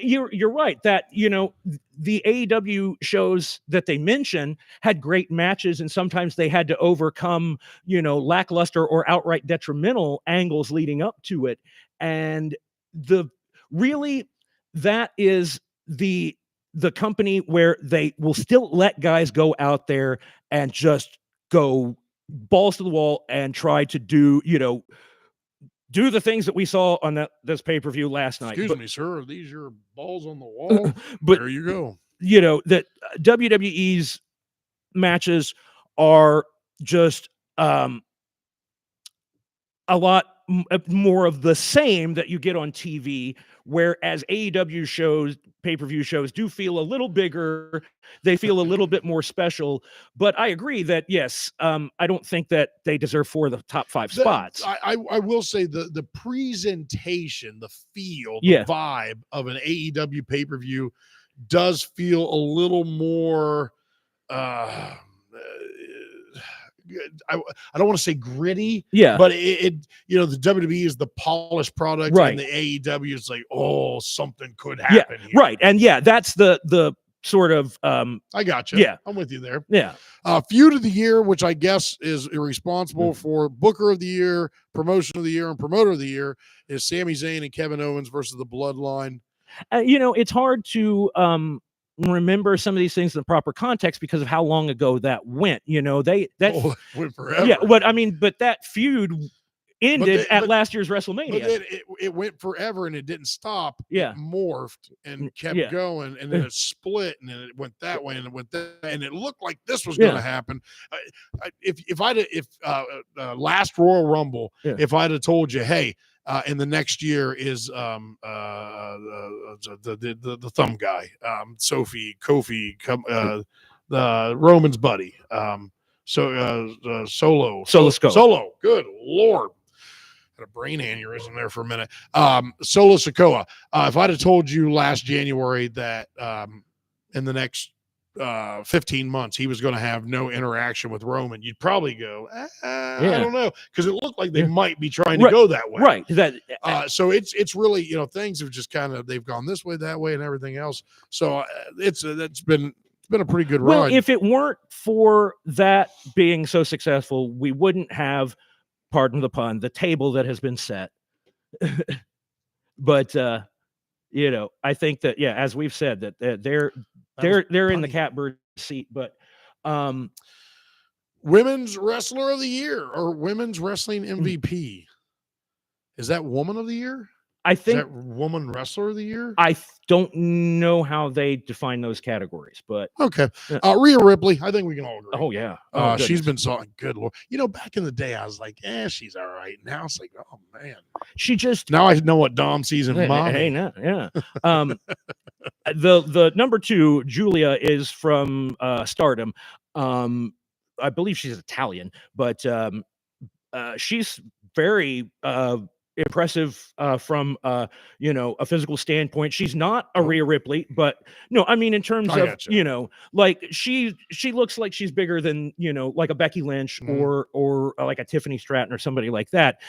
you're right that the AEW shows that they mention had great matches, and sometimes they had to overcome lackluster or outright detrimental angles leading up to it, and that is the company where they will still let guys go out there and just go balls to the wall and try to do the things that we saw on this pay-per-view last night. Excuse me, sir. Are these your balls on the wall? But there you go. That WWE's matches are just a lot more of the same that you get on TV, whereas AEW shows, pay-per-view shows, do feel a little bigger. They feel a little bit more special. But I agree that, yes, I don't think that they deserve 4 of the top 5 spots. I will say the presentation, the feel, the vibe of an AEW pay-per-view does feel a little more I don't want to say gritty, but it the WWE is the polished product, right, and the AEW is like, oh, something could happen here. Right. And that's the sort of I got you. Yeah, I'm with you there. Yeah. Feud of the year, which I guess is responsible for Booker of the Year, Promotion of the Year, and Promoter of the Year, is Sami Zayn and Kevin Owens versus the Bloodline. It's hard to remember some of these things in the proper context because of how long ago that went. That went forever. Yeah, but that feud ended at but- last year's But WrestleMania. then it went forever and it didn't stop. Yeah. It morphed and kept Yeah. going, and then it split, and then it went that way, and it went that, and it looked like this was Yeah. going to happen. If last Royal Rumble, Yeah. if I'd have told you, hey, and the next year is the thumb guy, Kofi, the Roman's buddy, Solo. Sikoa. Good Lord. Had a brain aneurysm there for a minute. Solo Sikoa. If I'd have told you last January that in the next 15 months he was going to have no interaction with Roman, you'd probably go, I don't know, because it looked like they might be trying to go that way. Right. That So it's really, things have just they've gone this way, that way, and everything else. So it's been a pretty good well, ride. if it weren't for that being so successful, we wouldn't have, pardon the pun, the table that has been set. But I think that, as we've said, that they're in the catbird seat. But Women's Wrestler of the Year or Women's Wrestling MVP. Is that Woman of the Year? I Is think that Woman Wrestler of the Year? I don't know how they define those categories, but Okay. Rhea Ripley, I think we can all agree. oh yeah, She's been so good. Lord, back in the day, I was like, she's all right. Now it's like, oh man, she just now I know what Dom sees in Mommy. Hey, no, yeah. The number 2, Julia, is from Stardom. I believe she's Italian, but she's very impressive from a physical standpoint. She's not a Rhea Ripley, but no, I mean in terms of gotcha. like she looks like she's bigger than like a Becky Lynch or like a Tiffany Stratton or somebody like that.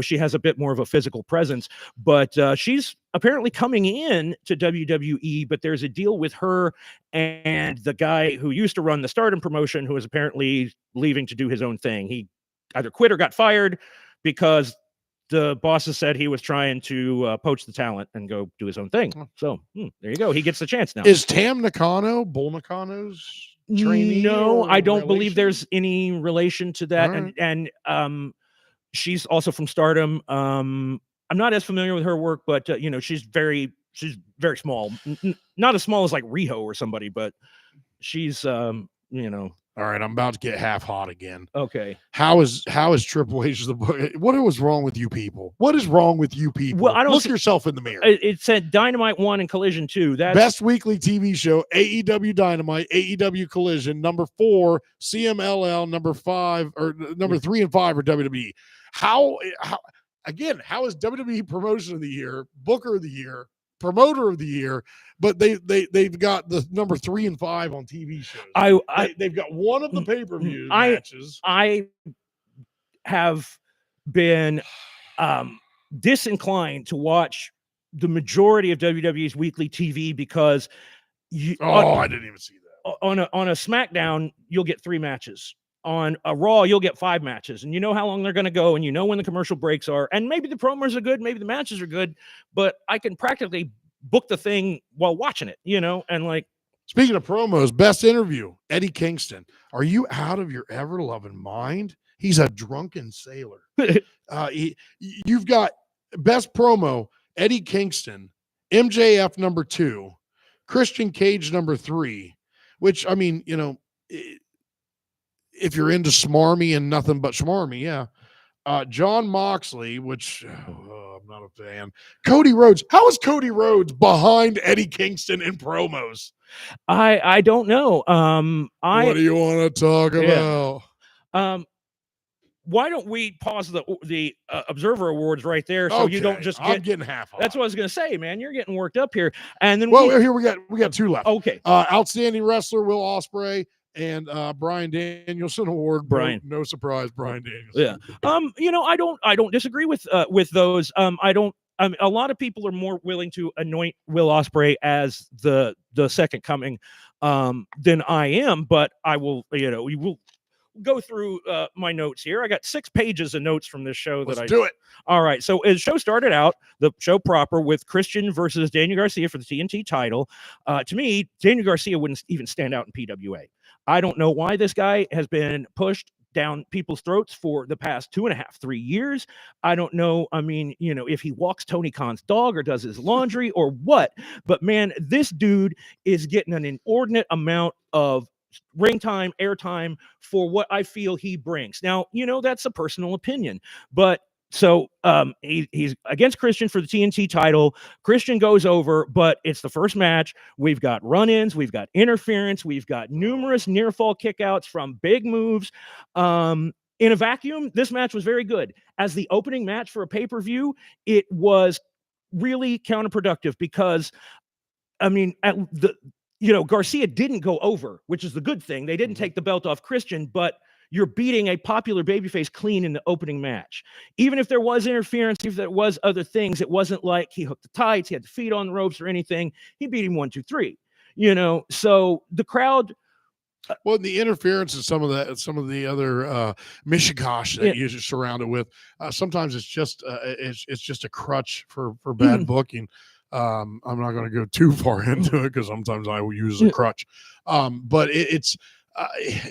She has a bit more of a physical presence, but she's apparently coming in to WWE, but there's a deal with her and the guy who used to run the Stardom promotion, who is apparently leaving to do his own thing. He either quit or got fired because the bosses said he was trying to poach the talent and go do his own thing. So there you go. He gets the chance now. Is Tam Nakano Bull Nakano's trainee? No, I don't relation? believe there's any relation to that. Right. And she's also from Stardom. I'm not as familiar with her work, but she's very small. Not as small as like Riho or somebody, but she's All right, I'm about to get half hot again. Okay. How is Triple H the book? What was wrong with you people? What is wrong with you people? Well, I don't look see- yourself in the mirror. It said Dynamite 1 and Collision 2. That's Best weekly TV show: AEW Dynamite, AEW Collision. Number 4, CMLL. Number 5 or number 3 and 5 are WWE. How is WWE Promotion of the Year, Booker of the Year, Promoter of the Year, but they've got the number 3 and 5 on TV shows. They've got one of the pay-per-view matches. I have been disinclined to watch the majority of WWE's weekly TV because I didn't even see that. On a SmackDown you'll get 3 matches. On a Raw, you'll get 5 matches, and you know how long they're going to go, and you know when the commercial breaks are, and maybe the promos are good, maybe the matches are good, but I can practically book the thing while watching it, and like. Speaking of promos, best interview, Eddie Kingston. Are you out of your ever-loving mind? He's a drunken sailor. You've got best promo, Eddie Kingston, MJF number 2, Christian Cage number 3, which, I mean, if you're into smarmy and nothing but smarmy, yeah. John Moxley, which I'm not a fan. Cody Rhodes. How is Cody Rhodes behind Eddie Kingston in promos? I don't know. What do you want to talk about? Why don't we pause the Observer Awards right there so you don't just I'm getting half off. That's what I was gonna say, man. You're getting worked up here. And then here we got 2 left. Okay. Outstanding wrestler Will Ospreay and Bryan Danielson Award. Brian. No surprise, Bryan Danielson. Yeah. I don't disagree with those. A lot of people are more willing to anoint Will Ospreay as the second coming than I am, but I will, we will go through my notes here. I got 6 pages of notes from this show. Let's do it. All right. So the show started out, the show proper, with Christian versus Daniel Garcia for the TNT title. To me, Daniel Garcia wouldn't even stand out in PWA. I don't know why this guy has been pushed down people's throats for the past 2.5, 3 years. I don't know. I mean, if he walks Tony Khan's dog or does his laundry or what, but man, this dude is getting an inordinate amount of ring time, airtime for what I feel he brings. Now, that's a personal opinion, but so he's against Christian for the TNT title. Christian goes over, but it's the first match. We've got run-ins, we've got interference, we've got numerous near-fall kickouts from big moves. In a vacuum, this match was very good. As the opening match for a pay-per-view, it was really counterproductive because, I mean, Garcia didn't go over, which is the good thing. They didn't take the belt off Christian, but you're beating a popular babyface clean in the opening match. Even if there was interference, if there was other things, it wasn't like he hooked the tights, he had the feet on the ropes or anything. He beat him 1, 2, 3. So the crowd. Well, the interference and some of the other mishigosh that you're surrounded with. Sometimes it's just a crutch for bad booking. I'm not going to go too far into it because sometimes I will use a crutch. But it's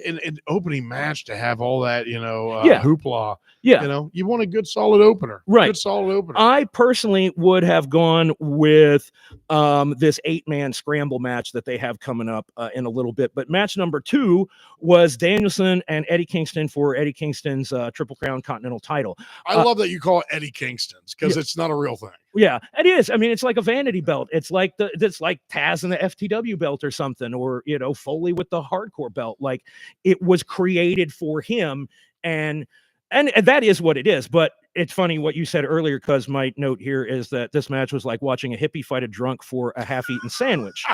an opening match to have all that, hoopla. Yeah. You want a good solid opener. Right. Good solid opener. I personally would have gone with this 8-man scramble match that they have coming up in a little bit. But match number 2 was Danielson and Eddie Kingston for Eddie Kingston's Triple Crown Continental title. I love that you call it Eddie Kingston's because it's not a real thing. Yeah, it is. I mean, it's like a vanity belt. It's like Taz and the FTW belt or something, or Foley with the hardcore belt. Like, it was created for him, and that is what it is. But it's funny what you said earlier, because my note here is that this match was like watching a hippie fight a drunk for a half-eaten sandwich.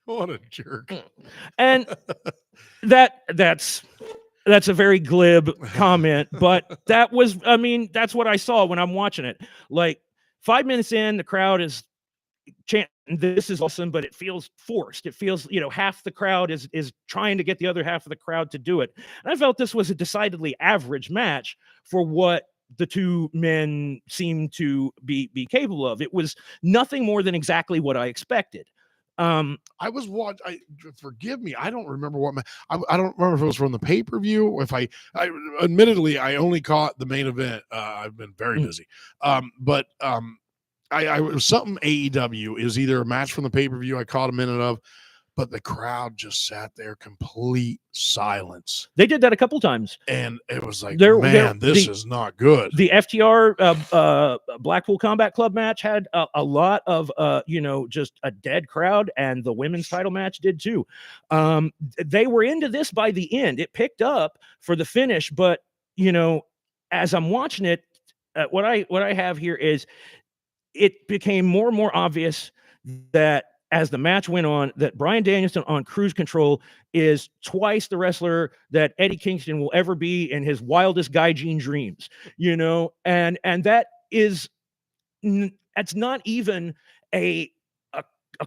What a jerk. And that's a very glib comment, but that's what I saw when I'm watching it. Like, 5 minutes in, the crowd is chanting, "This is awesome," but it feels forced. It feels, half the crowd is trying to get the other half of the crowd to do it. And I felt this was a decidedly average match for what the two men seemed to be capable of. It was nothing more than exactly what I expected. I was forgive me, I don't remember I don't remember if it was from the pay-per-view. If I admittedly I only caught the main event. I've been very busy. But it was something AEW. It was either a match from the pay-per-view I caught a minute of, but the crowd just sat there, complete silence. They did that a couple times, and it was like, this is not good. The FTR Blackpool Combat Club match had a lot of just a dead crowd, and the women's title match did too. They were into this by the end. It picked up for the finish, but as I'm watching it, what I have here is it became more and more obvious that as the match went on, that Bryan Danielson on Cruise Control is twice the wrestler that Eddie Kingston will ever be in his wildest Gaijin dreams, and that is, that's not even a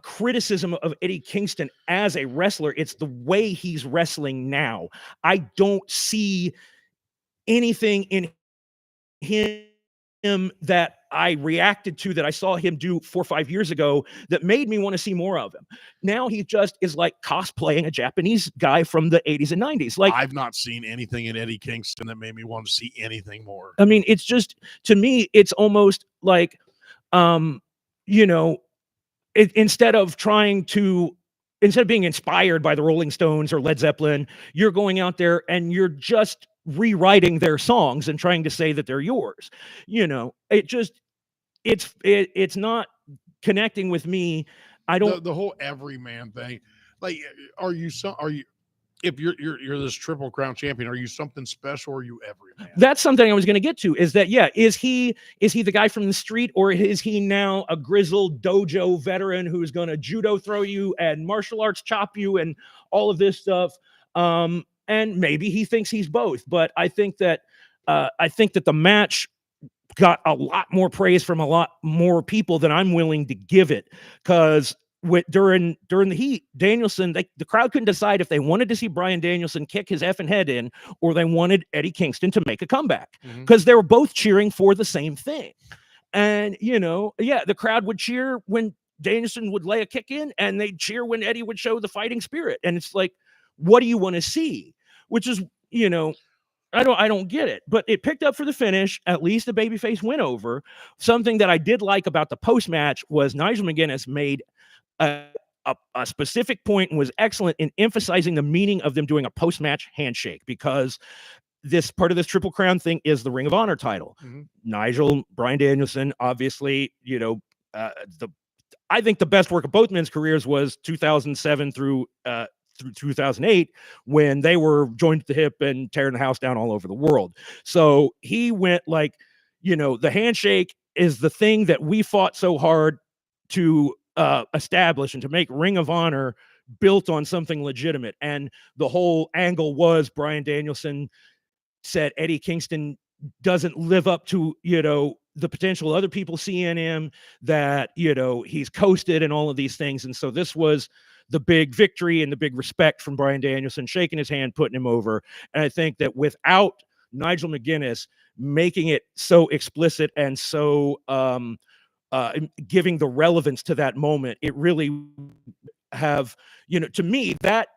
criticism of Eddie Kingston as a wrestler. It's the way he's wrestling now. I don't see anything in him that I reacted to, that I saw him do 4 or 5 years ago, that made me want to see more of him. Now he just is like cosplaying a Japanese guy from the 80s and 90s. Like, I've not seen anything in Eddie Kingston that made me want to see anything more. I mean, it's just, to me, it's almost like, instead of being inspired by the Rolling Stones or Led Zeppelin, you're going out there and you're just rewriting their songs and trying to say that they're yours. It's not connecting with me. I don't, the whole everyman thing. Like, if you're this Triple Crown champion, are you something special, or are you everyman? That's something I was going to get to, is that, is he the guy from the street, or is he now a grizzled dojo veteran who's going to judo throw you and martial arts chop you and all of this stuff? And maybe he thinks he's both, but I think that the match got a lot more praise from a lot more people than I'm willing to give it. Because during the heat, Danielson, the crowd couldn't decide if they wanted to see Bryan Danielson kick his effing head in, or they wanted Eddie Kingston to make a comeback, because they were both cheering for the same thing. And the crowd would cheer when Danielson would lay a kick in, and they'd cheer when Eddie would show the fighting spirit. And it's like, what do you want to see? Which is, I don't get it. But it picked up for the finish. At least the babyface went over. Something that I did like about the post match was Nigel McGuinness made a specific point and was excellent in emphasizing the meaning of them doing a post match handshake, because this part of this Triple Crown thing is the Ring of Honor title. Mm-hmm. Nigel, Bryan Danielson, obviously, I think the best work of both men's careers was 2007 through 2008, when they were joined at the hip and tearing the house down all over the world. So he went like, the handshake is the thing that we fought so hard to establish and to make Ring of Honor built on something legitimate. And the whole angle was Bryan Danielson said Eddie Kingston doesn't live up to, the potential other people see in him, that, he's coasted and all of these things. And so this was the big victory and the big respect from Bryan Danielson, shaking his hand, putting him over. And I think that without Nigel McGuinness making it so explicit and so giving the relevance to that moment, it really to me, that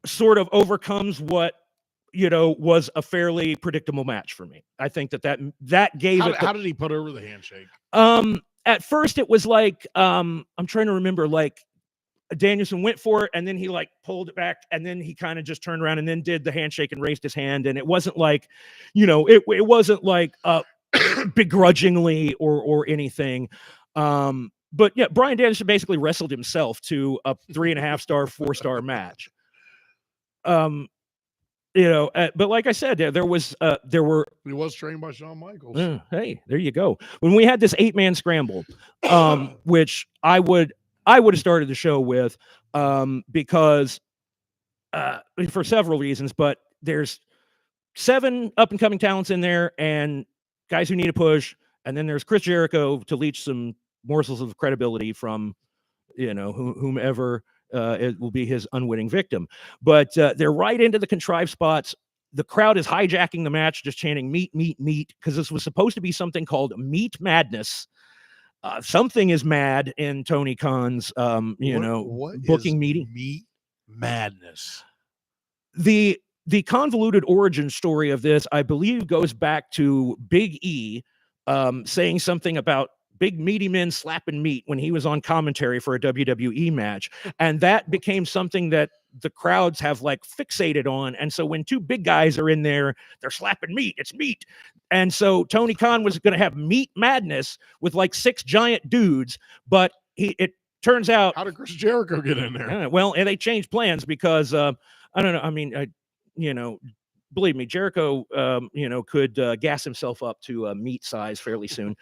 sort of overcomes what was a fairly predictable match for me. I think that gave it. How did he put over the handshake? At first it was like, I'm trying to remember, like Danielson went for it and then he like pulled it back and then he kind of just turned around and then did the handshake and raised his hand. And it wasn't like, it wasn't like begrudgingly or anything. But yeah, Bryan Danielson basically wrestled himself to a 3.5-star, 4-star match. But like I said, there were. He was trained by Shawn Michaels. Hey, there you go. When we had this 8-man scramble, which I would have started the show with, because for several reasons, but there's 7 up and coming talents in there and guys who need a push, and then there's Chris Jericho to leech some morsels of credibility from, whomever. It will be his unwitting victim. But they're right into the contrived spots. The crowd is hijacking the match, just chanting meat, meat, meat, because this was supposed to be something called Meat Madness. Something is mad in Tony Khan's, what booking meeting. Meat Madness. The convoluted origin story of this, I believe, goes back to Big E saying something about big meaty men slapping meat when he was on commentary for a WWE match. And that became something that the crowds have like fixated on. And so when 2 big guys are in there, they're slapping meat, it's meat. And so Tony Khan was going to have Meat Madness with like 6 giant dudes, but it turns out. How did Chris Jericho get in there? Well, and they changed plans because I don't know. I mean, believe me, Jericho, could gas himself up to meat size fairly soon.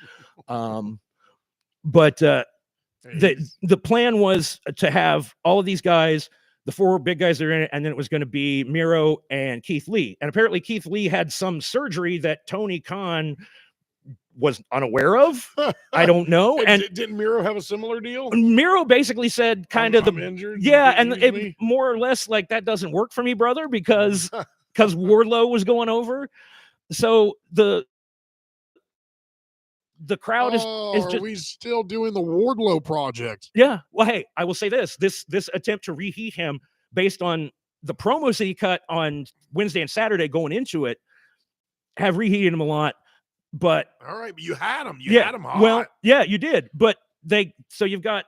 But the plan was to have all of these guys, the 4 big guys that are in it, and then it was going to be Miro and Keith Lee. And apparently Keith Lee had some surgery that Tony Khan was unaware of. I don't know. And didn't Miro have a similar deal? Miro basically said kind of I'm injured. Yeah, and it more or less like, that doesn't work for me, brother, because Wardlow was going over. So the crowd is just. Are we still doing the Wardlow project? Yeah. Well, hey, I will say this attempt to reheat him based on the promos that he cut on Wednesday and Saturday going into it have reheated him a lot. But all right, but you had him. You had him hot. Well, yeah, you did. But so you've got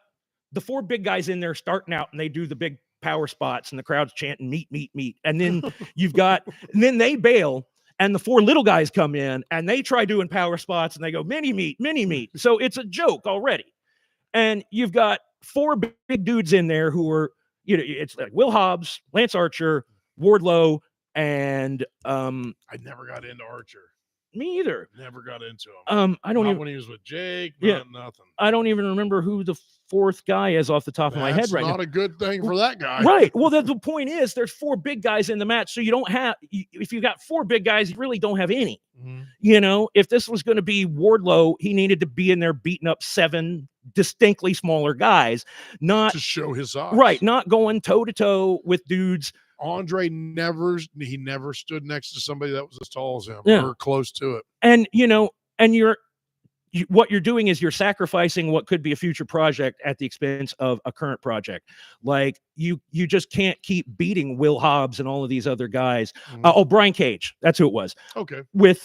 the 4 big guys in there starting out and they do the big power spots and the crowd's chanting meat, meat, meat. And then and then they bail. And the 4 little guys come in and they try doing power spots and they go mini meat, mini meat. So it's a joke already. And you've got 4 big dudes in there who are, it's like Will Hobbs, Lance Archer, Wardlow, and I never got into Archer. Me either. Never got into him. I don't even when he was with Jake. Nothing. I don't even remember who the 4th guy is off the top of my head right now. Not a good thing for that guy. Right. Well, the point is there's 4 big guys in the match. So you don't have, if you got 4 big guys, you really don't have any. Mm-hmm. If this was going to be Wardlow, he needed to be in there beating up 7 distinctly smaller guys, not to show his size. Right. Not going toe to toe with dudes. Andre never stood next to somebody that was as tall as him or close to it. And, and you're what you're doing is you're sacrificing what could be a future project at the expense of a current project. Like you just can't keep beating Will Hobbs and all of these other guys. Oh, Brian Cage, that's who it was. Okay. With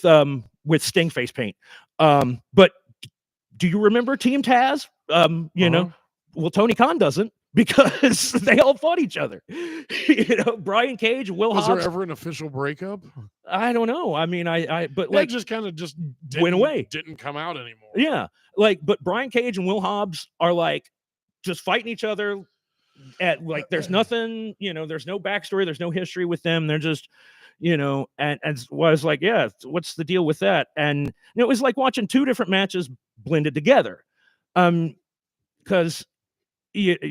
Sting face paint. But do you remember Team Taz? You know, well, Tony Khan doesn't, because they all fought each other. You know, Brian Cage, Will Hobbs. Was there ever an official breakup? I don't know. I mean, but that like just kind of just went away. Didn't come out anymore. Yeah, like, but Brian Cage and Will Hobbs are like just fighting each other. At like, there's nothing. You know, there's no backstory. There's no history with them. They're just, you know, and was like, yeah, what's the deal with that? And it was like watching two different matches blended together. Because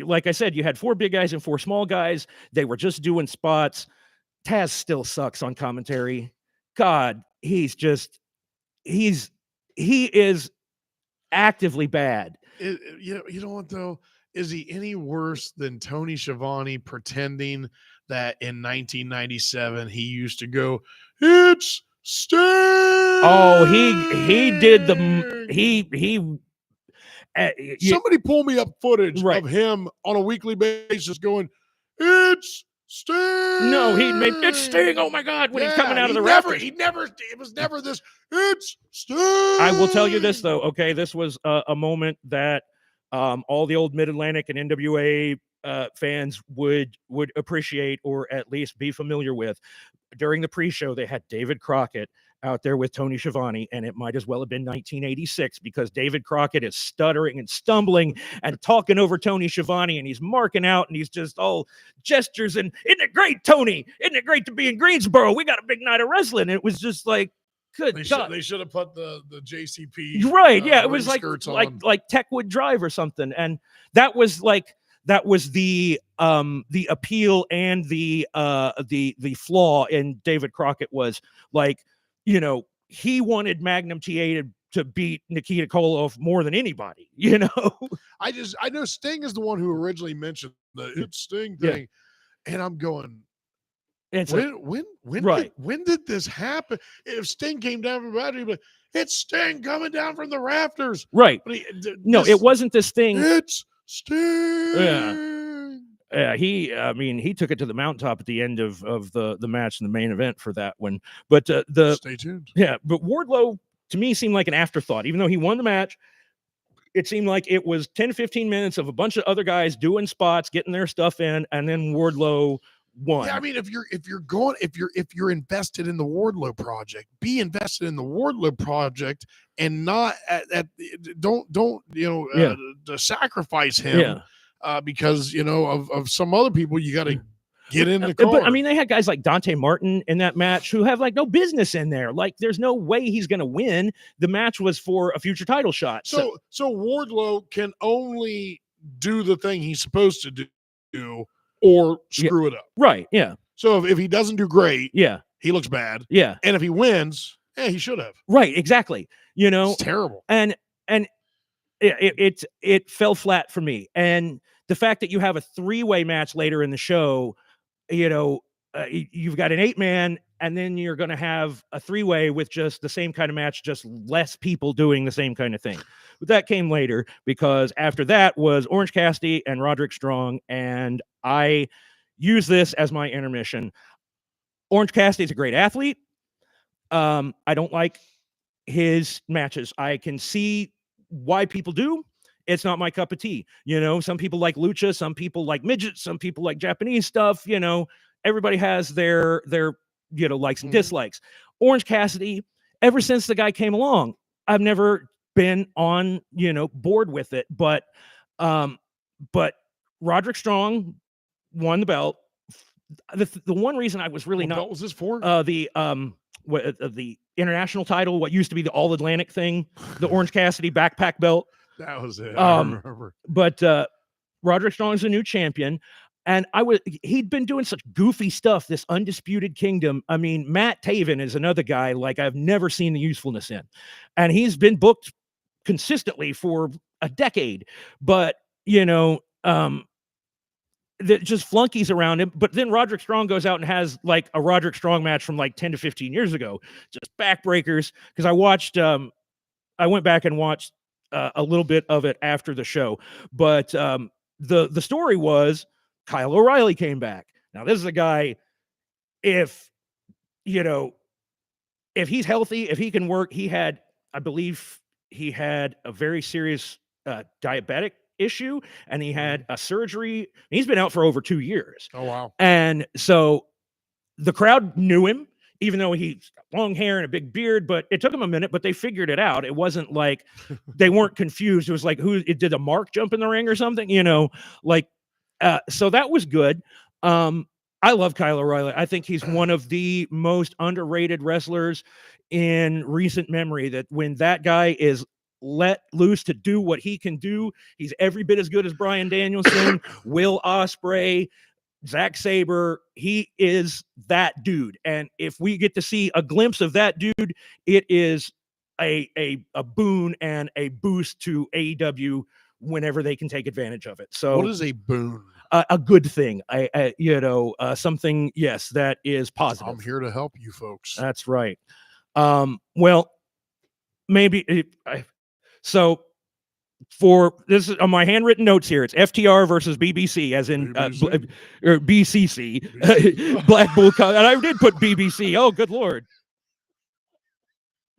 like I said, you had 4 big guys and 4 small guys. They were just doing spots. Taz still sucks on commentary. God, he is actively bad. You know what though? Is he any worse than Tony Schiavone pretending that in 1997 he used to go, "It's Sting"? Oh, he did somebody pull me up footage right. of him on a weekly basis going, "It's Sting." No, he made "It's Sting." Oh my God, when he's coming out of the rafters. It was never this, "It's Sting." I will tell you this though. Okay, this was a moment that all the old Mid-Atlantic and NWA fans would appreciate, or at least be familiar with. During the pre-show, they had David Crockett out there with Tony Schiavone, and it might as well have been 1986, because David Crockett is stuttering and stumbling and talking over Tony Schiavone, and he's marking out, and he's just all gestures, and "Isn't it great, Tony? Isn't it great to be in Greensboro? We got a big night of wrestling." And it was just like, good God. They should have put the JCP right. Yeah, it was like Techwood Drive or something, and that was the appeal, and the flaw in David Crockett was like, you know, he wanted Magnum TA to beat Nikita Koloff more than anybody, you know. I know Sting is the one who originally mentioned the "It's Sting" thing, and I'm going, when did this happen? If Sting came down from the rafters, but "It's Sting coming down from the rafters," right? It wasn't this thing. It's Sting. Yeah. He took it to the mountaintop at the end of the match in the main event for that one. But stay tuned. Yeah, but Wardlow to me seemed like an afterthought. Even though he won the match, it seemed like it was 10 to 15 minutes of a bunch of other guys doing spots, getting their stuff in, and then Wardlow won. Yeah, I mean, if you're invested in the Wardlow project, be invested in the Wardlow project, and not don't to sacrifice him. Yeah. Because of some other people, you got to get in the car. But I mean, they had guys like Dante Martin in that match who have like no business in there. Like, there's no way he's going to win. The match was for a future title shot. So Wardlow can only do the thing he's supposed to do, or screw it up. Right. Yeah. So if he doesn't do great, he looks bad. Yeah. And if he wins, he should have. Right. Exactly. You know, it's terrible. And it fell flat for me. And the fact that you have a 3-way match later in the show, you know, you've got an 8-man, and then you're going to have a 3-way with just the same kind of match, just less people doing the same kind of thing. But that came later, because after that was Orange Cassidy and Roderick Strong, and I use this as my intermission. Orange Cassidy's a great athlete. I don't like his matches. I can see why people do. It's not my cup of tea. You know, some people like lucha, some people like midgets, some people like Japanese stuff. You know, everybody has their likes and dislikes. Orange Cassidy, ever since the guy came along, I've never been on, board with it. But Roderick Strong won the belt. The one reason I was really what belt was this for? The international title, what used to be the All Atlantic thing, the Orange Cassidy backpack belt. That was it. I remember. But Roderick Strong's a new champion, and he'd been doing such goofy stuff, this Undisputed Kingdom. I mean, Matt Taven is another guy like I've never seen the usefulness in, and he's been booked consistently for a decade. But just flunkies around him. But then Roderick Strong goes out and has like a Roderick Strong match from like 10 to 15 years ago, just backbreakers. Because I watched I went back and watched a little bit of it after the show, but the story was Kyle O'Reilly came back. Now this is a guy, if you know, if he's healthy, if he can work, I believe he had a very serious diabetic issue, and he had a surgery. He's been out for over 2 years. Oh wow. And so the crowd knew him, even though he's got long hair and a big beard, but it took him a minute, but they figured it out. It wasn't like they weren't confused. It was like, did a mark jump in the ring or something? So that was good. I love Kyle O'Reilly. I think he's one of the most underrated wrestlers in recent memory. That when that guy is let loose to do what he can do, he's every bit as good as Bryan Danielson, Will Ospreay, Zack Sabre. He is that dude. And if we get to see a glimpse of that dude, it is a boon and a boost to AEW whenever they can take advantage of it. So what is a boon? A good thing, something, yes, that is positive. I'm here to help you folks. That's right. Well, maybe so for this is on my handwritten notes here. It's FTR versus BBC, as in or BCC, Black Bull. And I did put BBC. Oh, good Lord.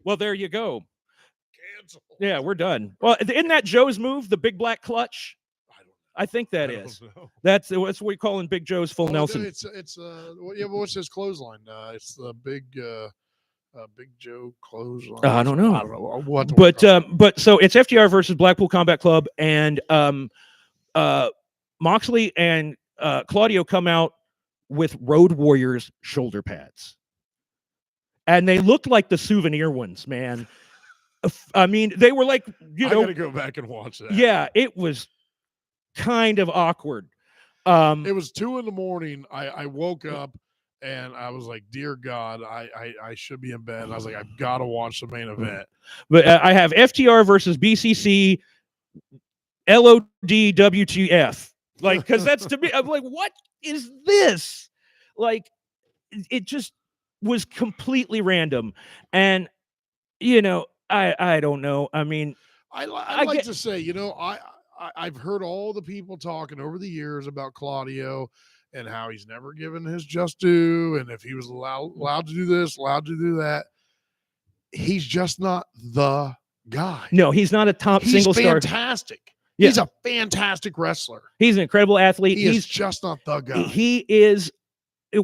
Well, there you go. Cancel. Yeah, we're done. Well, isn't that Joe's move, the big black clutch? I think that is. That's what we call in Big Joe's full Nelson. It's what's his clothesline? It's the big Joe clothesline. I don't know. I don't know what. But so it's FTR versus Blackpool Combat Club, and Moxley and Claudio come out with Road Warriors shoulder pads, and they looked like the souvenir ones, man. I mean, they were like, I gotta go back and watch that. Yeah, it was kind of awkward. It was 2 a.m. I woke up and I was like, dear God, I should be in bed. And I was like, I've got to watch the main event. But I have FTR versus BCC, LODWTF. Like, because that's to me, I'm like, what is this? Like, it just was completely random. And, I don't know. I mean, I like to say, I've heard all the people talking over the years about Claudio and how he's never given his just due. And if he was allowed to do this, allowed to do that, he's just not the guy. No, he's not a top single star. He's fantastic. Yeah. He's a fantastic wrestler. He's an incredible athlete. He's just not the guy. He is,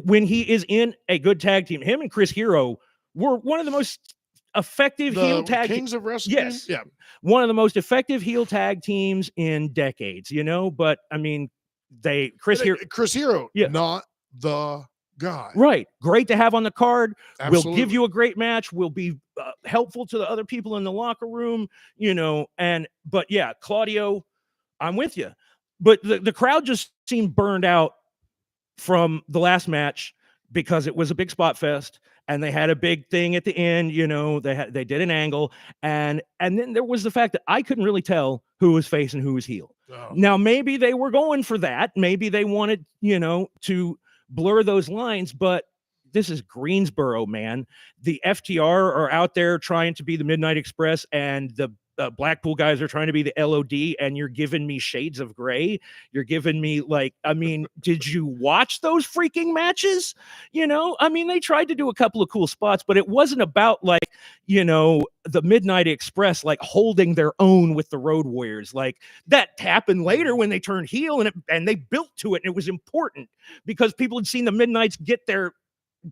when he is in a good tag team, him and Chris Hero were one of the most effective heel tag Kings of Wrestling. Yes. Yeah. One of the most effective heel tag teams in decades, but I mean, Chris Hero, yeah, not the guy. Right. Great to have on the card. Absolutely. We'll give you a great match. We'll be helpful to the other people in the locker room, but yeah, Claudio, I'm with you. But the crowd just seemed burned out from the last match because it was a big spot fest. And they had a big thing at the end, they did an angle. And then there was the fact that I couldn't really tell who was face and who was heel. Oh. Now, maybe they were going for that. Maybe they wanted, to blur those lines. But this is Greensboro, man. The FTR are out there trying to be the Midnight Express, and the Blackpool guys are trying to be the LOD, and you're giving me shades of gray. You're giving me did you watch those freaking matches? I mean, they tried to do a couple of cool spots, but it wasn't about the Midnight Express, holding their own with the Road Warriors. That happened later when they turned heel, and they built to it. And it was important because people had seen the Midnights get their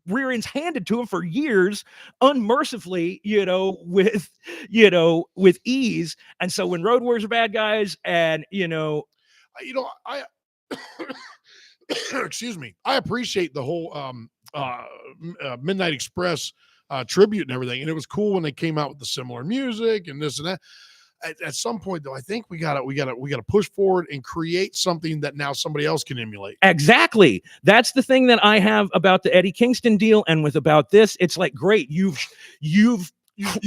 rear ends handed to him for years, unmercifully, with ease. And so when Road Warriors are bad guys, and I excuse me, I appreciate the whole Midnight Express tribute and everything, and it was cool when they came out with the similar music and this and that. At some point, though, I think we gotta push forward and create something that now somebody else can emulate. Exactly. That's the thing that I have about the Eddie Kingston deal, and about this, it's like, great, you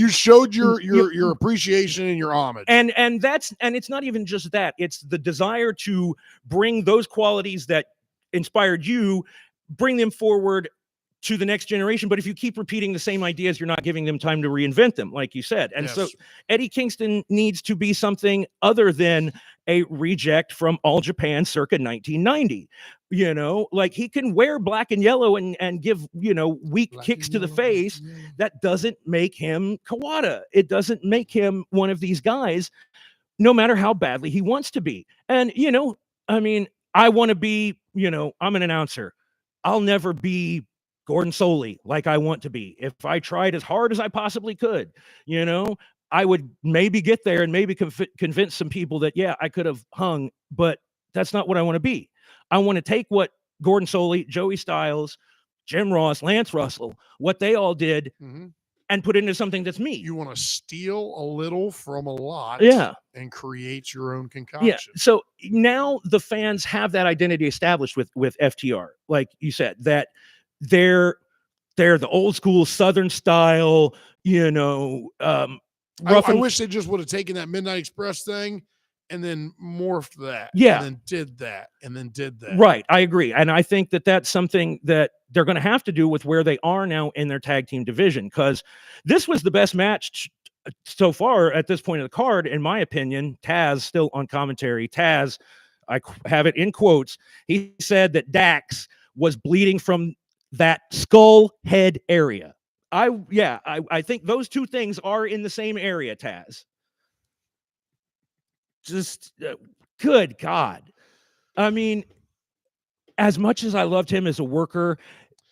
showed your appreciation and your homage, and it's not even just that; it's the desire to bring those qualities that inspired you, bring them forward to the next generation. But if you keep repeating the same ideas, you're not giving them time to reinvent them, like you said. And so Eddie Kingston needs to be something other than a reject from All Japan circa 1990. You know, like he can wear black and yellow and give, you know, weak Black kicks and to the yellow, face. yeah. That doesn't make him Kawada. It doesn't make him one of these guys, no matter how badly he wants to be. And, you know, I mean, I want to be, you know, I'm an announcer. I'll never be Gordon Soley like I want to be. If I tried as hard as I possibly could, you know, I would maybe get there and maybe convince some people that, yeah, I could have hung, but that's not what I want to be. I want to take what Gordon Soley, Joey Styles, Jim Ross, Lance Russell, what they all did, and put it into something that's me. You want to steal a little from a lot, and create your own concoction. Yeah. So now the fans have that identity established with FTR, like you said, that they're the old school Southern style, you know. I wish they just would have taken that Midnight Express thing and then morphed that. Yeah. And then did that. And then did that. Right. I agree. And I think that that's something that they're going to have to do with where they are now in their tag team division, because this was the best match so far at this point of the card, in my opinion. Taz still on commentary. Taz, I have it in quotes. He said that Dax was bleeding from that skull head area. I think those two things are in the same area, Taz. Just good God. I mean, as much as I loved him as a worker,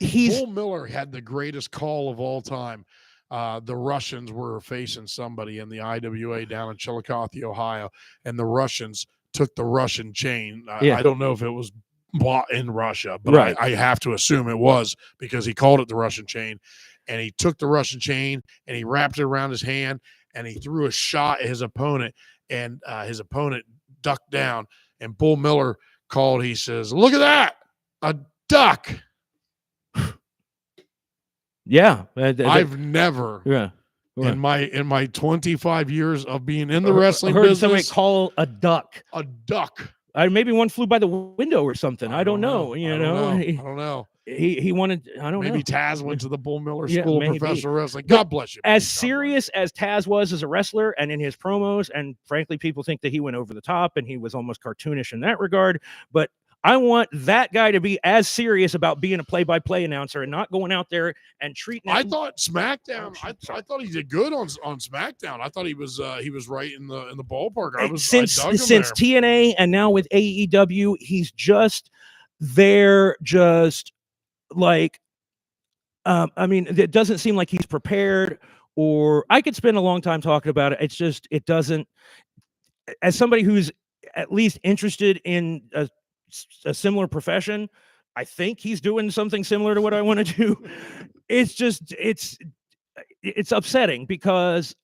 Bull Miller had the greatest call of all time. The Russians were facing somebody in the IWA down in Chillicothe, Ohio, and the Russians took the Russian chain. I don't know if it was bought in Russia, but I have to assume it was, because he called it the Russian chain. And he took the Russian chain and he wrapped it around his hand and he threw a shot at his opponent, and his opponent ducked down. And Bull Miller called, he says, "Look at that, a duck." Yeah. I've never in my 25 years of being in the wrestling heard business, somebody call a duck. Maybe one flew by the window or something. I don't know. You know, I don't know. He wanted, I don't know. Maybe Taz went to the Bull Miller School of Professional Wrestling. But God bless you. As serious as Taz was as a wrestler and in his promos, and frankly, people think that he went over the top and he was almost cartoonish in that regard. But I want that guy to be as serious about being a play-by-play announcer and not going out there and treating. I thought SmackDown. I thought he did good on SmackDown. I thought he was right in the ballpark. Since TNA and now with AEW, he's just there, just like. I mean, it doesn't seem like he's prepared. Or I could spend a long time talking about it. It's just it doesn't. As somebody who's at least interested in a similar profession, I think he's doing something similar to what I want to do. It's just it's upsetting, because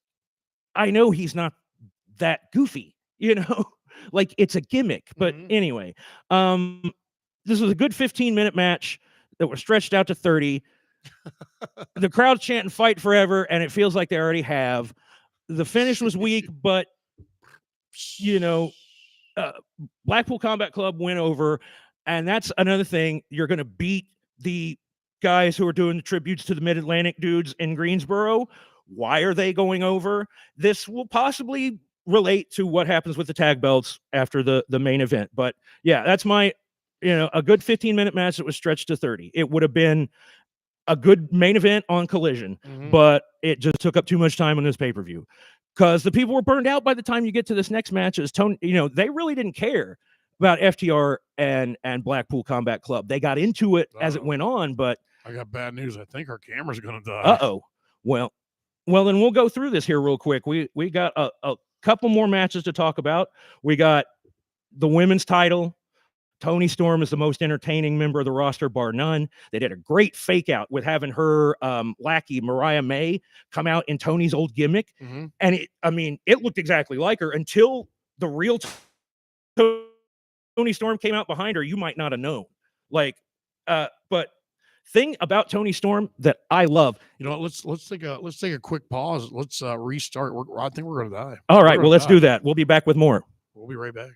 I know he's not that goofy, you know. Like, it's a gimmick. But anyway, this was a good 15-minute match that was stretched out to 30. The crowd's chanting "fight forever," and it feels like they already have. The finish was weak, but you know, Blackpool Combat Club went over, and that's another thing. You're going to beat the guys who are doing the tributes to the Mid-Atlantic dudes in Greensboro. Why are they going over? This will possibly relate to what happens with the tag belts after the main event. But yeah, that's my, a good 15-minute match that was stretched to 30. It would have been a good main event on Collision, but it just took up too much time on this pay-per-view, because the people were burned out by the time you get to this next match. As Tony, they really didn't care about FTR and Blackpool Combat Club. They got into it as it went on, but I got bad news. I think our camera's going to die. Well, then we'll go through this here real quick. We got a couple more matches to talk about. We got the women's title. Toni Storm is the most entertaining member of the roster, bar none. They did a great fake out with having her lackey, Mariah May, come out in Toni's old gimmick. And it looked exactly like her until the real Toni Storm came out behind her. You might not have known. But thing about Toni Storm that I love. Let's take a quick pause. Let's restart. I think we're going to die. All right. Well, let's do that. We'll be back with more. We'll be right back.